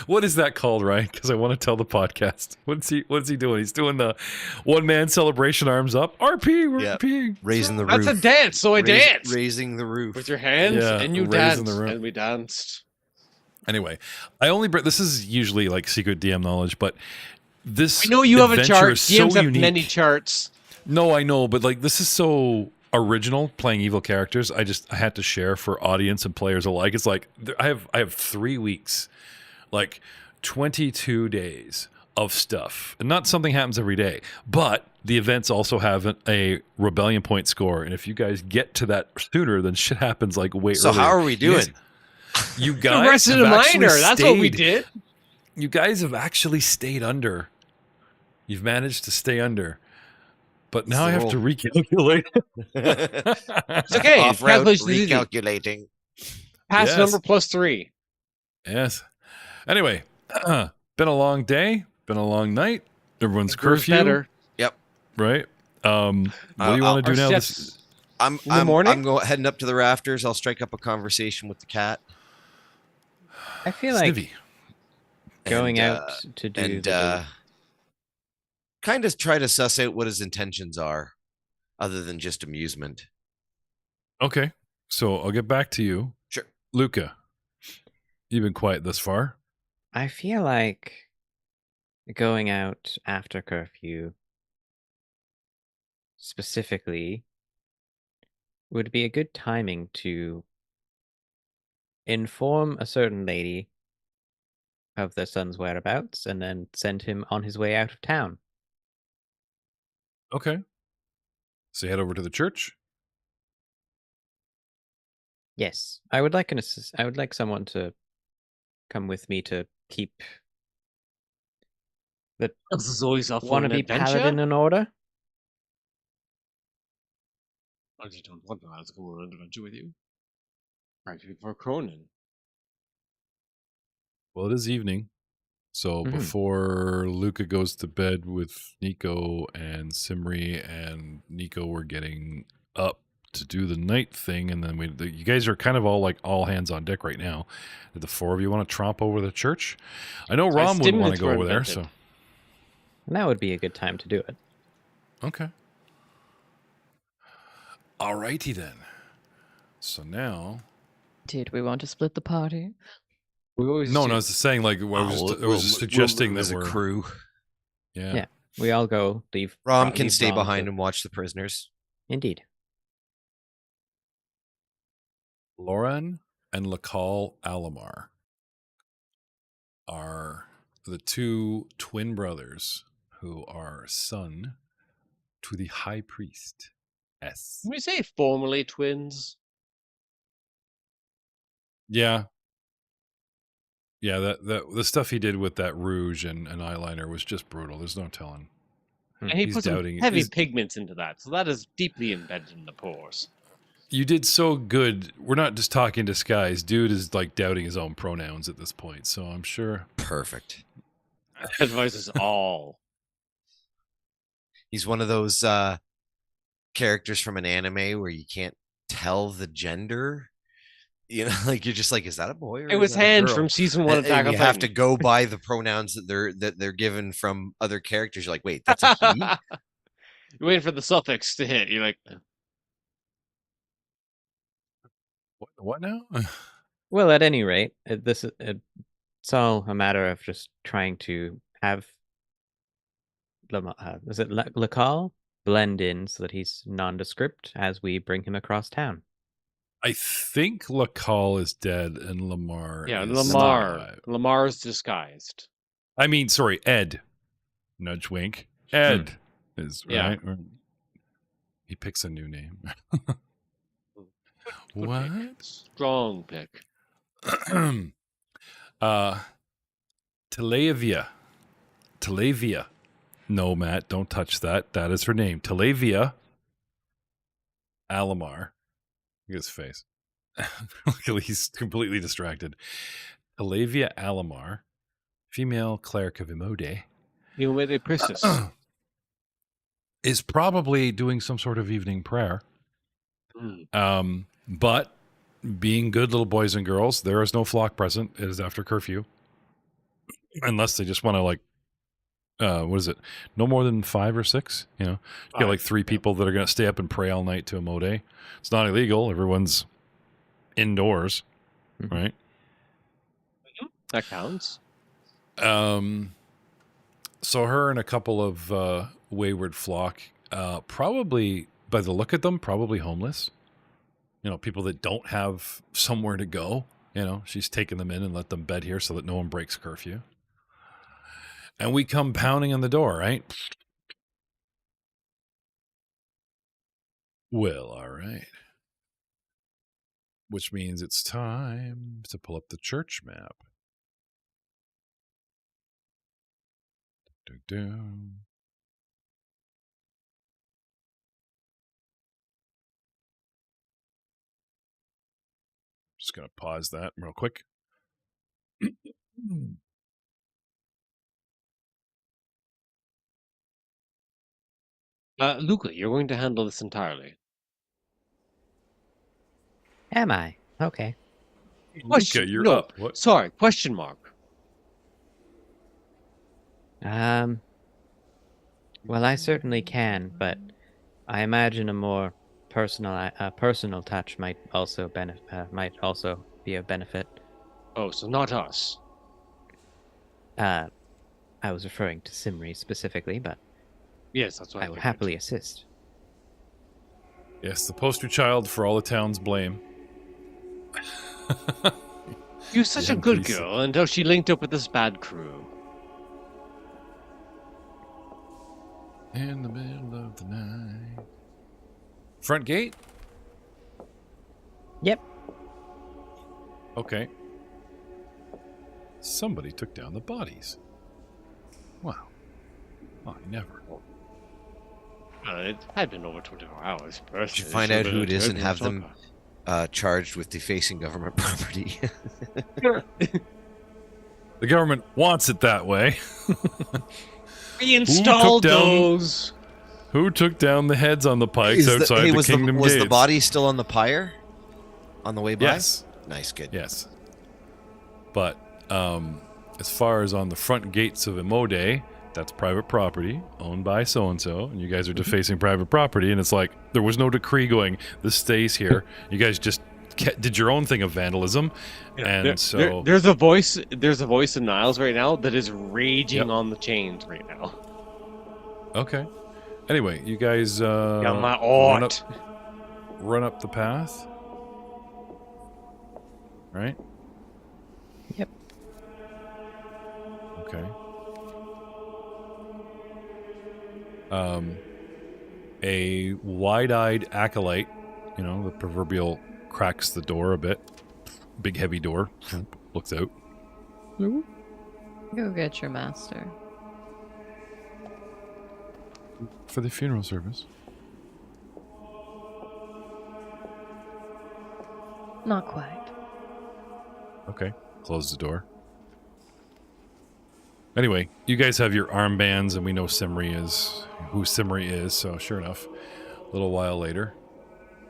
What is that called, Ryan? Because I want to tell the podcast. What's he doing? He's doing the one man celebration, arms up. RP, we're Yeah. RP. Raising the That's roof. a dance, so I danced. Raising the roof. With your hands, Yeah, and you raising danced, the room. and we danced. Anyway, this is usually like secret DM knowledge, but this We know you have a adventure chart. is DMs so have unique. many charts. No, I know, but like this is so original playing evil characters. I had to share for audience and players alike. It's like I have 3 weeks, like 22 days of stuff, and not something happens every day. But the events also have a rebellion point score, and if you guys get to that sooner, then shit happens like way So earlier. how are we doing? You guys Arrested have a actually minor. That's what we stayed- did. You guys have actually stayed under. You've managed to stay under. But now I have to recalculate. It's okay. Off route, Calculation's easy. recalculating. Pass Yes. number +3. Yes. Anyway, been a long day, been a long night. Everyone's Brew's curfew, better. right? What do you want to Our do now? chefs- I'm In the morning? I'm going heading up to the rafters. I'll strike up a conversation with the cat. I feel like Snivy. going and, out to do and the kind of try to suss out what his intentions are. other than just amusement. Okay, so I'll get back to you. Sure. Luca, you've been quiet thus far. I feel like going out after curfew specifically would be a good timing to inform a certain lady of their son's whereabouts and then send him on his way out of town. Okay. So you head over to the church. Yes, I would like I would like someone to come with me to keep the This is always up for an wannabe adventure. paladin in order. I just don't want to go on an adventure with you. Right before Cronin. Well, it is evening. So Mhm. before Luca goes to bed with Nico and Simri and Nico, we're getting up to do the night thing. And then you guys are kind of all like all hands on deck right now. Do the four of you want to tromp over to the church? I know Rom would want to stimulants go were over there. invented. So And that would be a good time to do it. okay. Alrighty then. So now, Did we want to split the party? We always no, do. I was just saying, like, I was just suggesting as that a we're crew. Yeah. Yeah. We all go leave. Rom can leave stay Rom behind to- and watch the prisoners. Indeed. Lauren and Lakal Alamar are the two twin brothers who are son to the high priest. S. Can we say formally twins? Yeah. Yeah, that the stuff he did with that rouge and eyeliner was just brutal. There's no telling. And he He's put some doubting it. heavy He's- pigments into that, so that is deeply embedded in the pores. You did so good. We're not just talking disguise. Dude is like doubting his own pronouns at this point, so I'm sure. Perfect. Advice is all. He's one of those characters from an anime where you can't tell the gender. You know, like you're just like, is that a boy? Or It is was that a Hand girl? from season 1 of And Attack on you have to Titan. go by the pronouns that they're given from other characters. You're like, wait, that's a he? You're waiting for the suffix to hit. You're like, What now? Well, at any rate, it's all a matter of just trying to have Lakal blend in so that he's nondescript as we bring him across town. I think Lakal is dead and Lamar yeah, is Lamar. alive. Lamar's disguised. I mean, sorry, Ed. Nudge wink. Ed is Yeah. right. He picks a new name. Good What? pick. Strong pick. Talavia. No, Matt, don't touch that. That is her name. Talavia Alamar. Look at his face. He's completely distracted. Talavia Alamar, female cleric of Imode, You made a priestess. is probably doing some sort of evening prayer. But being good little boys and girls, there is no flock present. It is after curfew. Unless they just want to, like, what is it? No more than 5 or 6, you know? You got like 3 people that are going to stay up and pray all night to a mode. It's not illegal. Everyone's indoors, right? That counts. So her and a couple of wayward flock, probably, by the look at them, probably homeless. You know, people that don't have somewhere to go. You know, she's taken them in and let them bed here so that no one breaks curfew. And we come pounding on the door, right? Well, all right. Which means it's time to pull up the church map. Dun-dun. Just going to pause that real quick. Luca, you're going to handle this entirely. Am I? Okay. Question. Luca, you're no, up. What? Sorry, question mark. Well, I certainly can, but I imagine a more personal touch might also be of benefit. Oh, so not us. I was referring to Simri specifically, but Yes, that's what I will happily assist. Yes, the poster child for all the town's blame. She was such a Yeah, good please. girl until she linked up with this bad crew. In the middle of the night. Front gate? Yep. Okay. Somebody took down the bodies. Wow. I never. It had been over 24 hours. Did you find out who it is and have them charged with defacing government property? The government wants it that way. Reinstalled those. Who took down the heads on the pikes outside the kingdom gates? Was the body still on the pyre on the way by? Yes. Nice, good. Yes. But as far as on the front gates of Imode, that's private property owned by so-and-so, and you guys are defacing private property, and it's like, there was no decree going, this stays here. You guys just did your own thing of vandalism, and there's a voice in Niles right now that is raging on the chains right now. Okay. Anyway, you guys my run up the path. Right? Yep. Okay. A wide-eyed acolyte, the proverbial cracks the door a bit. Big, heavy door. Looks out. Go get your master. For the funeral service. Not quite. Okay. Close the door. Anyway, you guys have your armbands, and we know who Simri is, so sure enough, a little while later.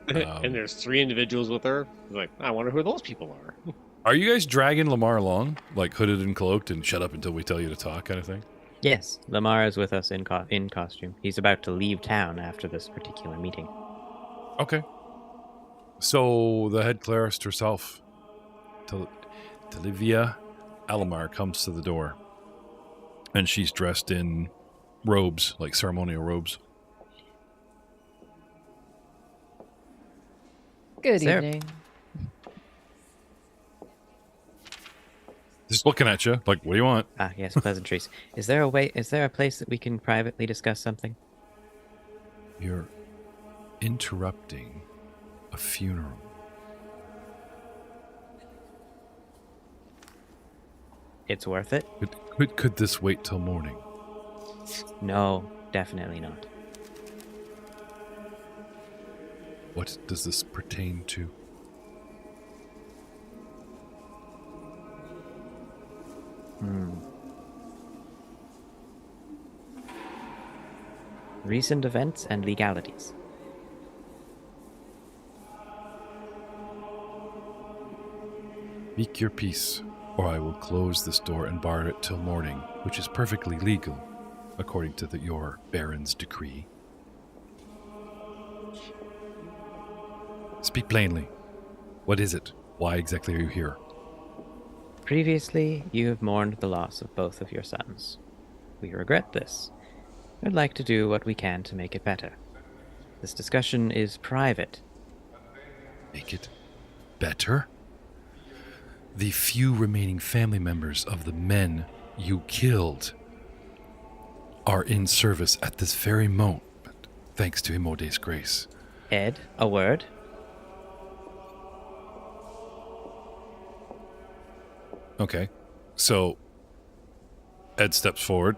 And there's 3 individuals with her. Like, I wonder who those people are. Are you guys dragging Lamar along, like hooded and cloaked, and shut up until we tell you to talk kind of thing? Yes, Lamar is with us in costume. He's about to leave town after this particular meeting. Okay. So the head clerist herself, Talivia Alamar, comes to the door. And she's dressed in robes, like ceremonial robes. Good evening. Just looking at you, like, what do you want? Ah, yes, pleasantries. Is there a place that we can privately discuss something? You're interrupting a funeral. It's worth it? Could this wait till morning? No, definitely not. What does this pertain to? Recent events and legalities. Speak your peace, or I will close this door and bar it till morning, which is perfectly legal, according to your Baron's decree. Speak plainly. What is it? Why exactly are you here? Previously, you have mourned the loss of both of your sons. We regret this. I'd like to do what we can to make it better. This discussion is private. Make it better? The few remaining family members of the men you killed are in service at this very moment, thanks to Imode's grace. Ed, a word? Okay, so Ed steps forward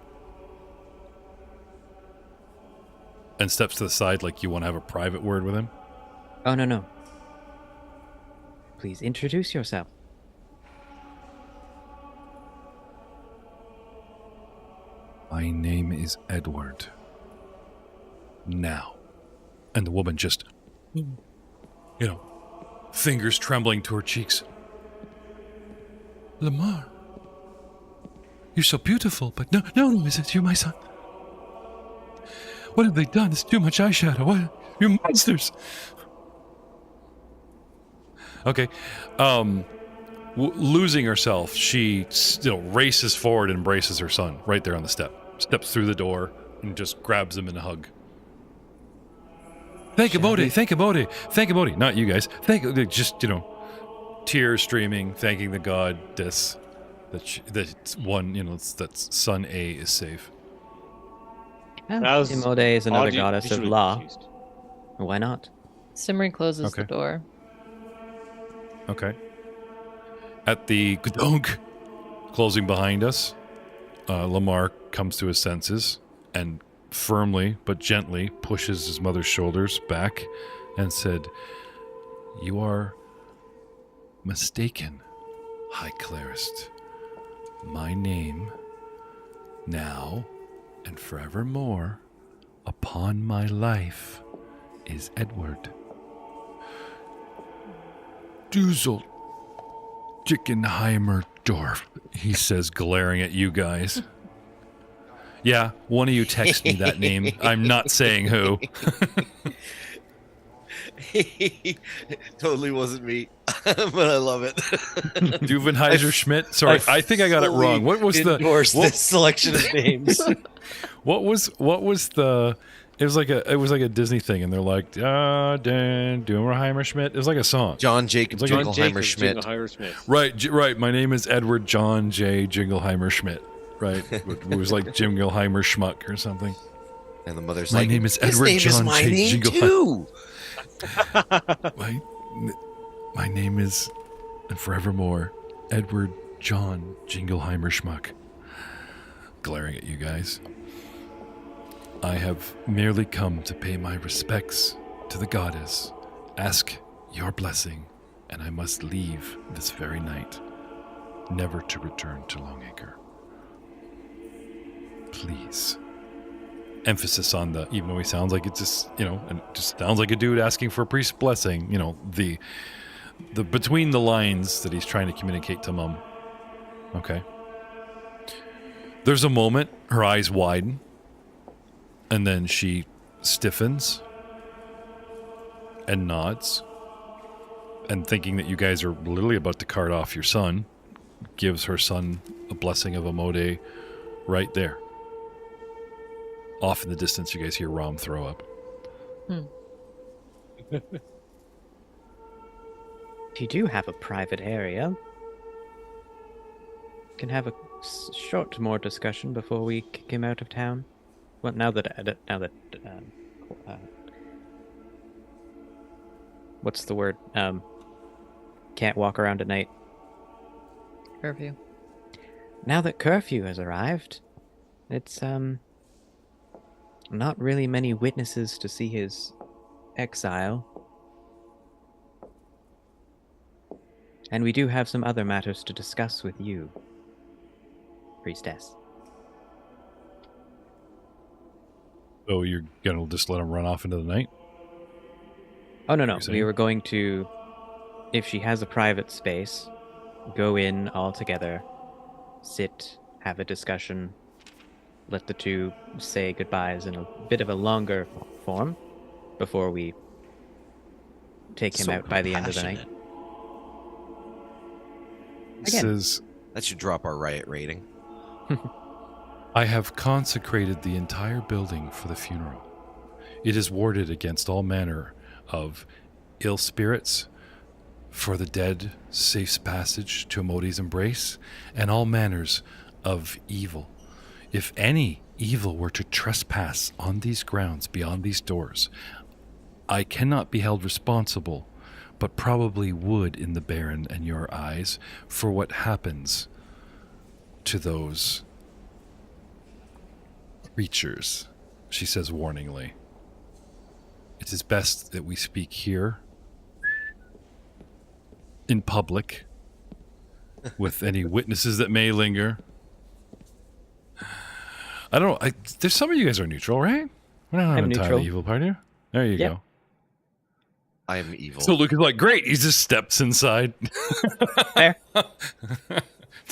and steps to the side like you want to have a private word with him. Oh, no. Please introduce yourself. My name is Edward. Now. And the woman just, fingers trembling to her cheeks. Lamar, you're so beautiful, but no, is it? You're my son. What have they done? It's too much eyeshadow. What? You're monsters. Okay. Losing herself, she races forward and embraces her son right there on the step. Steps through the door and just grabs him in a hug. Thank you, Bodhi. Thank you, Bodhi. Thank you, Bodhi. Not you guys. Thank you. Just, tears streaming, thanking the goddess that son A is safe. Timode is another goddess of law. Why not? Simri closes the door. Okay. At the gdonk closing behind us, Lamar comes to his senses and firmly but gently pushes his mother's shoulders back and said, "You are mistaken, High Clerist. My name, now and forevermore, upon my life, is Edward Duzel Chickenheimer Dorf," he says, glaring at you guys. Yeah, one of you text me that name. I'm not saying who. Totally wasn't me, but I love it. Duvenheiser Schmidt. Sorry, I think I got it wrong. What was this selection of names? What was the? It was like a Disney thing, and they're like, Dan Duvenheimer Schmidt. It was like a song. John Jacob Jingleheimer Schmidt. Right. My name is Edward John J. Jingleheimer Schmidt. Right. It was like Jingleheimer Schmuck or something. And the mother's my name is Edward John J. Jingleheimer. My name is, and forevermore, Edward John Jingleheimer Schmuck. Glaring at you guys. I have merely come to pay my respects to the goddess, ask your blessing, and I must leave this very night, never to return to Longacre. Please. Emphasis on the, even though he sounds like it's just, and it just sounds like a dude asking for a priest's blessing, the between the lines that he's trying to communicate to Mum. Okay. There's a moment, her eyes widen, and then she stiffens and nods, and thinking that you guys are literally about to cart off your son, gives her son a blessing of Amode right there. Off in the distance, you guys hear Rom throw up. If you do have a private area, can have a short more discussion before we kick him out of town. Well, now that what's the word? Can't walk around at night. Curfew. Now that curfew has arrived, it's not really many witnesses to see his exile. And we do have some other matters to discuss with you, Priestess. So you're gonna just let him run off into the night? Oh, no. We were going to, if she has a private space, go in all together, sit, have a discussion, let the two say goodbyes in a bit of a longer form before we take him out by the end of the night. That should drop our riot rating. I have consecrated the entire building for the funeral. It is warded against all manner of ill spirits, for the dead, safe passage to Amode's embrace, and all manners of evil. If any evil were to trespass on these grounds beyond these doors, I cannot be held responsible, but probably would in the Baron and your eyes for what happens to those creatures, she says warningly. It is best that we speak here in public with any witnesses that may linger. I don't know. There's some of you guys are neutral, right? We're not an entirely evil party. There you go. I am evil. So Luke is like, great. He just steps inside. There. Do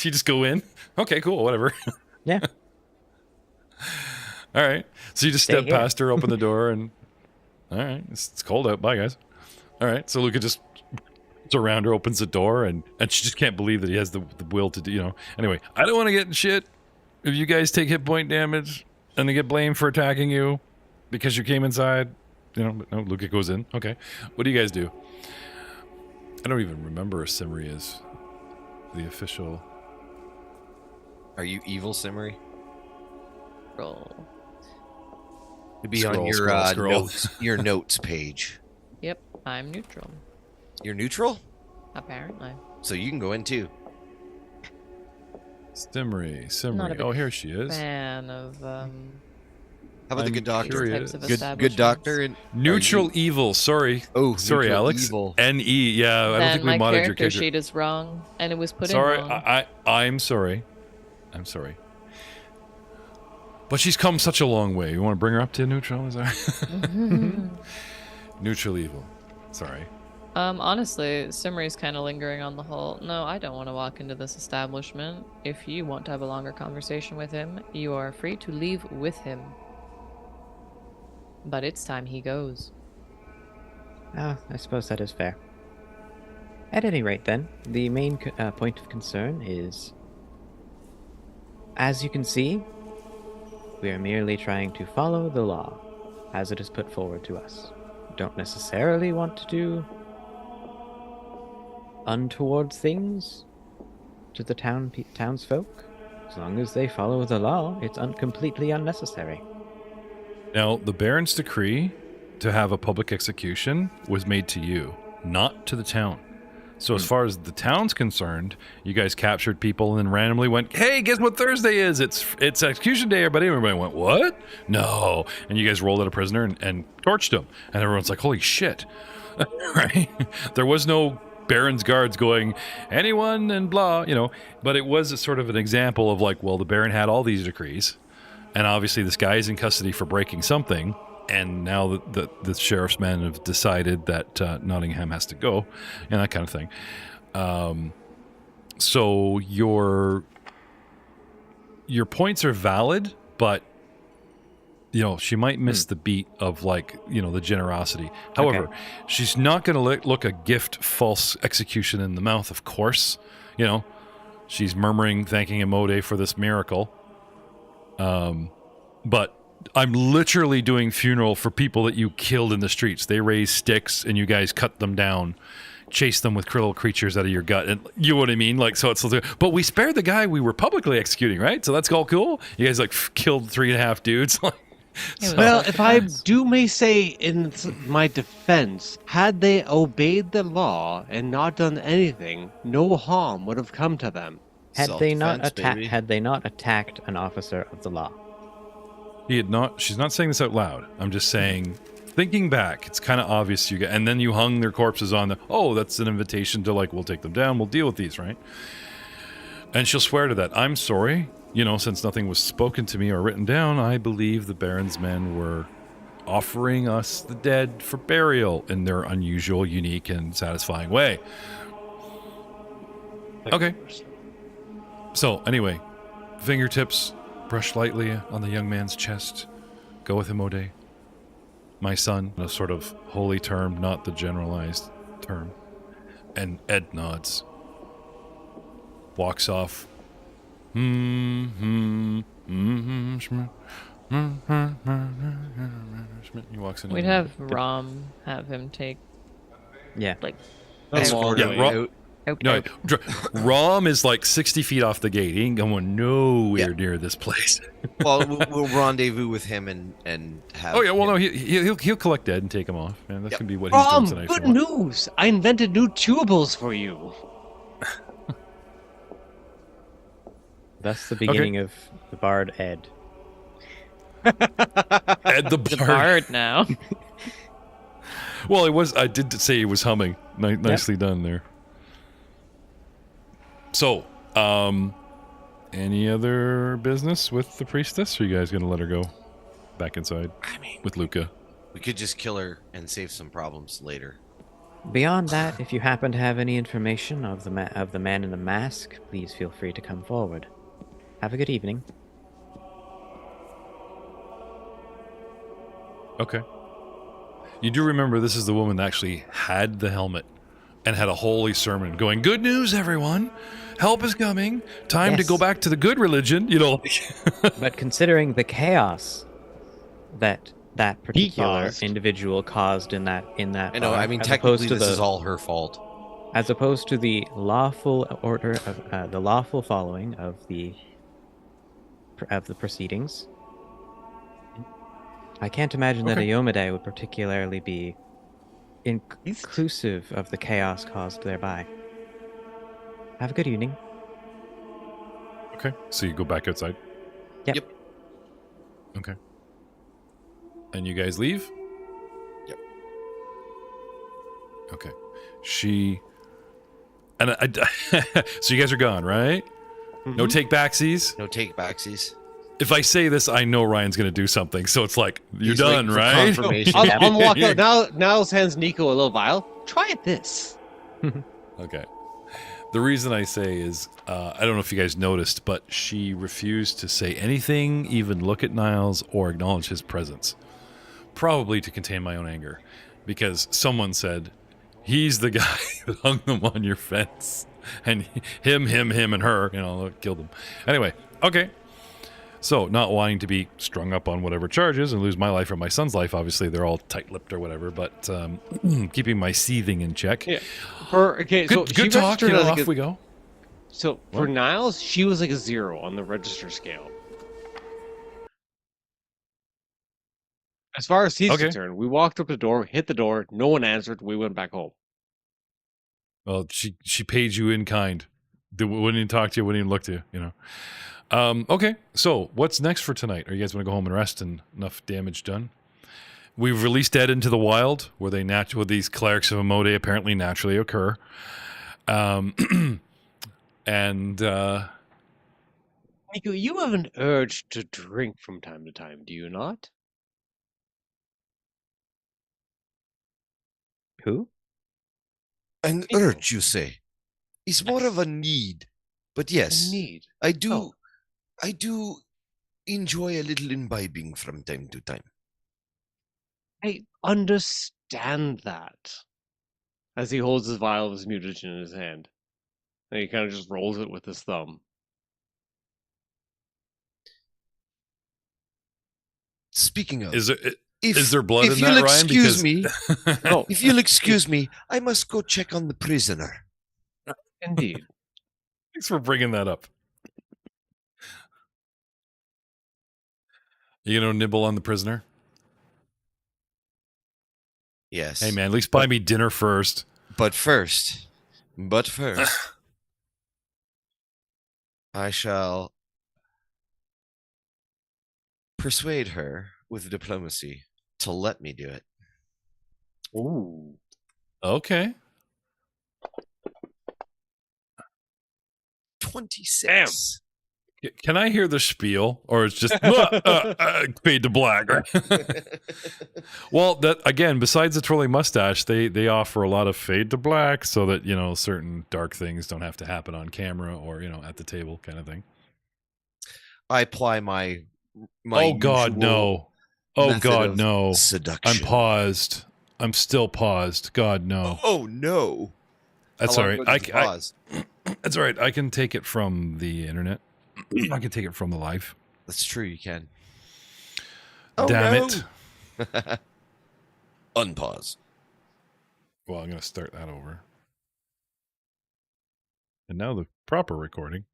you just go in? Okay, cool. Whatever. Yeah. All right. So you just Stay step here. past her, open the door, and all right, it's cold out. Bye, guys. All right. So Luca just around her, opens the door, and she just can't believe that he has the will to do. Anyway, I don't want to get in shit if you guys take hit point damage and they get blamed for attacking you because you came inside. But no, Luca goes in. Okay. What do you guys do? I don't even remember if Simri is the official. Are you evil, Simri? Roll. It'd be Scroll, on your scroll. notes, your notes page. Yep, I'm neutral. You're neutral, Apparently. so you can go in too. Simri. Not a big Oh, here she is. Fan of How about the I'm good doctor? curious. types of Good doctor. establishments. And Neutral are you- evil. Sorry. Oh, Sorry, neutral Alex. Evil. N-E. Yeah, I don't Then think we my modded your character character. sheet is wrong, and it was put Sorry, in wrong. I'm sorry. I'm sorry. But she's come such a long way. You want to bring her up to neutral? Is that neutral evil? Sorry. Honestly, Simri's kind of lingering on the whole, no, I don't want to walk into this establishment. If you want to have a longer conversation with him, you are free to leave with him. But it's time he goes. I suppose that is fair. At any rate, then, the main point of concern is, as you can see, we are merely trying to follow the law as it is put forward to us. We don't necessarily want to do untoward things to the townsfolk. As long as they follow the law, it's completely unnecessary. Now, the Baron's decree to have a public execution was made to you, not to the town. So as far as the town's concerned, you guys captured people and then randomly went, hey, guess what Thursday is? It's execution day, everybody. Everybody went, what? No. And you guys rolled out a prisoner and torched him. And everyone's like, holy shit. Right? There was no Baron's guards going, anyone and blah, But it was a sort of an example of like, well, the Baron had all these decrees. And obviously this guy is in custody for breaking something. And now the sheriff's men have decided that Nottingham has to go, and that kind of thing. So your points are valid, but she might miss the beat of the generosity. However, she's not going to look a gift false execution in the mouth. Of course, she's murmuring, thanking Imode for this miracle. But I'm literally doing funeral for people that you killed in the streets. They raised sticks and you guys cut them down, chased them with little creatures out of your gut. And you know what I mean? But we spared the guy we were publicly executing, right? So that's all cool. You guys killed 3.5 dudes. Well, if I may say in my defense, had they obeyed the law and not done anything, no harm would have come to them. Had they not Self-defense, attacked an officer of the law? He had not. She's not saying this out loud. I'm just saying, thinking back, it's kind of obvious you get. And then you hung their corpses on that's an invitation to we'll take them down. We'll deal with these, right? And she'll swear to that. I'm sorry. Since nothing was spoken to me or written down, I believe the Baron's men were offering us the dead for burial in their unusual, unique, and satisfying way. Okay. So, anyway, fingertips brush lightly on the young man's chest. Go with him, Ode. My son, a sort of holy term, not the generalized term. And Ed nods. Walks off. He walks in. We'd have Rom have him take, Yeah. No, Rom is 60 feet off the gate. He ain't going nowhere near this place. Well, we'll rendezvous with him and have. Oh yeah, well him. no, he'll collect Ed and take him off. Man, that's gonna be what he's doing tonight. Good news! I invented new tubables for you. That's the beginning of the Bard Ed. Ed the the Bard. bard now. Well, it was. I did say he was humming. Nicely done there. So, any other business with the priestess? Or are you guys gonna let her go back inside? With Luca. We could just kill her and save some problems later. Beyond that, if you happen to have any information of the man in the mask, please feel free to come forward. Have a good evening. Okay. You do remember this is the woman that actually had the helmet and had a holy sermon going, "Good news, everyone. Help is coming. Time to Yes. go back to the good religion." You know. But considering the chaos that particular caused. individual caused in that I know. bar, I mean, as technically, opposed to this the is all her fault. as opposed to the lawful order of the lawful following of the proceedings, I can't imagine that a Okay. Yomade would particularly be inclusive of the chaos caused thereby. Have a good evening. Okay. So you go back outside. Yep. Okay. And you guys leave? Yep. Okay. And so you guys are gone, right? No take backsies? No take backsies. If I say this, I know Ryan's going to do something. So it's like, you're He's done, waiting for right? confirmation. I'll walk out. Now, Niles hands Nico a little vial. Try it this. Okay. The reason I say is, I don't know if you guys noticed, but she refused to say anything, even look at Niles or acknowledge his presence. Probably to contain my own anger. Because someone said, he's the guy that hung them on your fence. And him, and her, killed them. Anyway, okay. So, not wanting to be strung up on whatever charges and lose my life or my son's life, obviously they're all tight-lipped or whatever, but keeping my seething in check. Yeah. Good talk, off we go. So, for Niles, she was like a 0 on the register scale. As far as he's concerned, we walked up the door, hit the door, no one answered, we went back home. Well, she paid you in kind. Wouldn't even talk to you, wouldn't even look to you, Okay, so what's next for tonight? Are you guys want to go home and rest and enough damage done? We've released Dead into the Wild, where these clerics of Amode apparently naturally occur. And Nico, you have an urge to drink from time to time, do you not? Who? An urge, you say? It's more of a need. But yes, A need. I do enjoy a little imbibing from time to time. I understand that. As he holds his vial of his mutagen in his hand. And he kind of just rolls it with his thumb. Speaking of, is there blood in that, Ryan? If you'll excuse me, I must go check on the prisoner. Indeed. Thanks for bringing that up. You gonna nibble on the prisoner? Yes. Hey man, at least buy me dinner first. But first, I shall persuade her with diplomacy to let me do it. Ooh. Okay. 26. Can I hear the spiel, or it's just fade to black? Well, that again, besides the twirling mustache, they offer a lot of fade to black, so that certain dark things don't have to happen on camera or at the table, kind of thing. I apply my oh God, no! Oh God, no! Seduction. I'm paused. I'm still paused. God, no! Oh no! That's all right. Pause? That's all right. I can take it from the internet. I can take it from the live. That's true. You can. Damn it! Unpause. Well, I'm gonna start that over. And now the proper recording.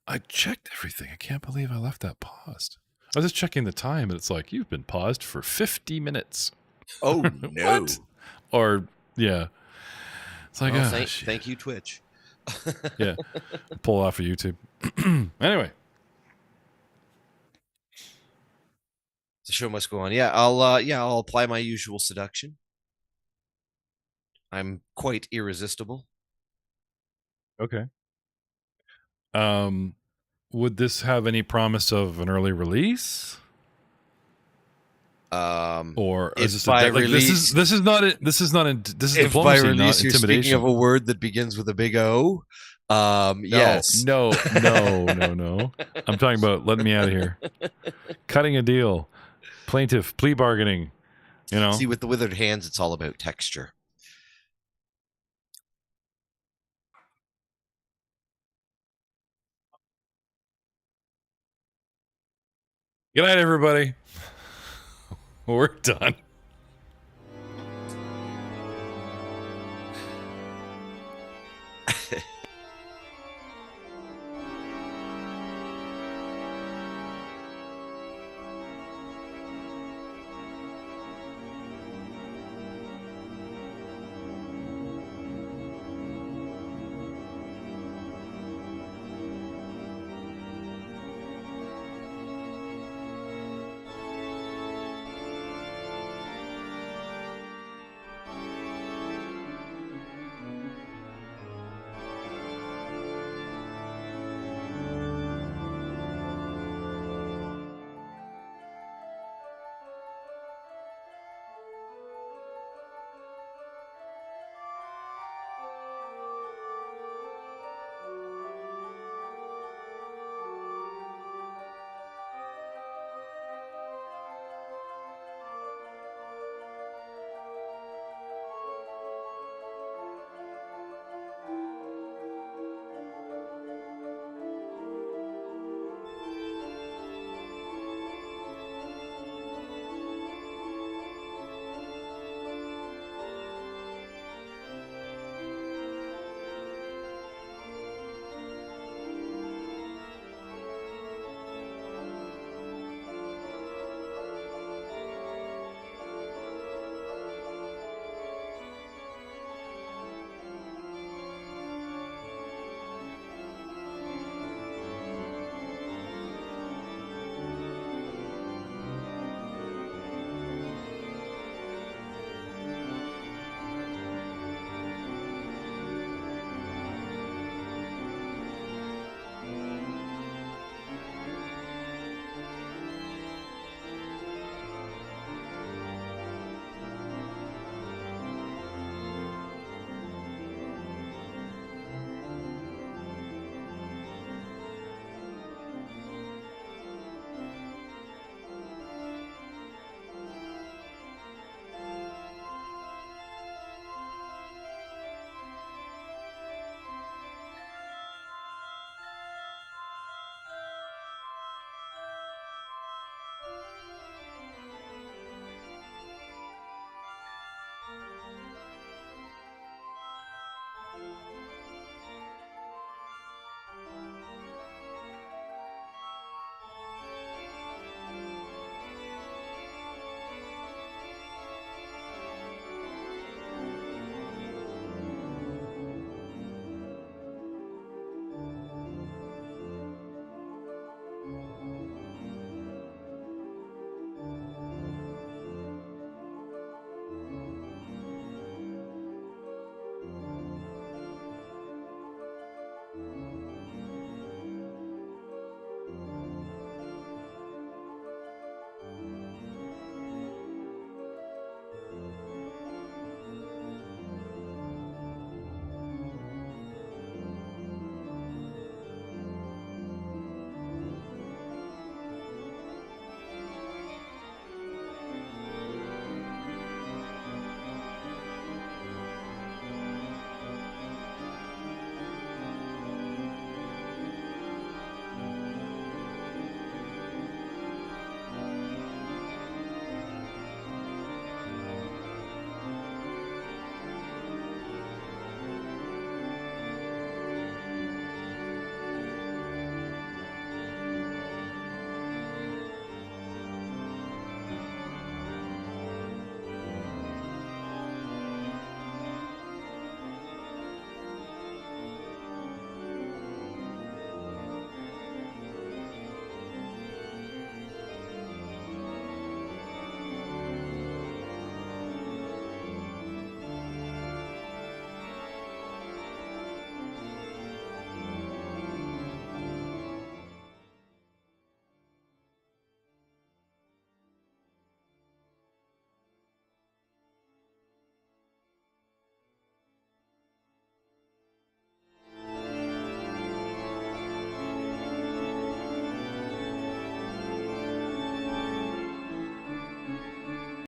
I checked everything. I can't believe I left that paused. I was just checking the time, and it's like, you've been paused for 50 minutes. Oh, no. What? Or, yeah. It's like, thank you, Twitch. Yeah. Pull off of YouTube. Anyway. The show must go on. Yeah, I'll apply my usual seduction. I'm quite irresistible. Okay. Would this have any promise of an early release? Or is this release, this is diplomacy, not intimidation. Speaking of a word that begins with a big O, yes. No. I'm talking about letting me out of here. Cutting a deal. plaintiff, plea bargaining. You know, See, with the withered hands, it's all about texture. good night, everybody. We're done.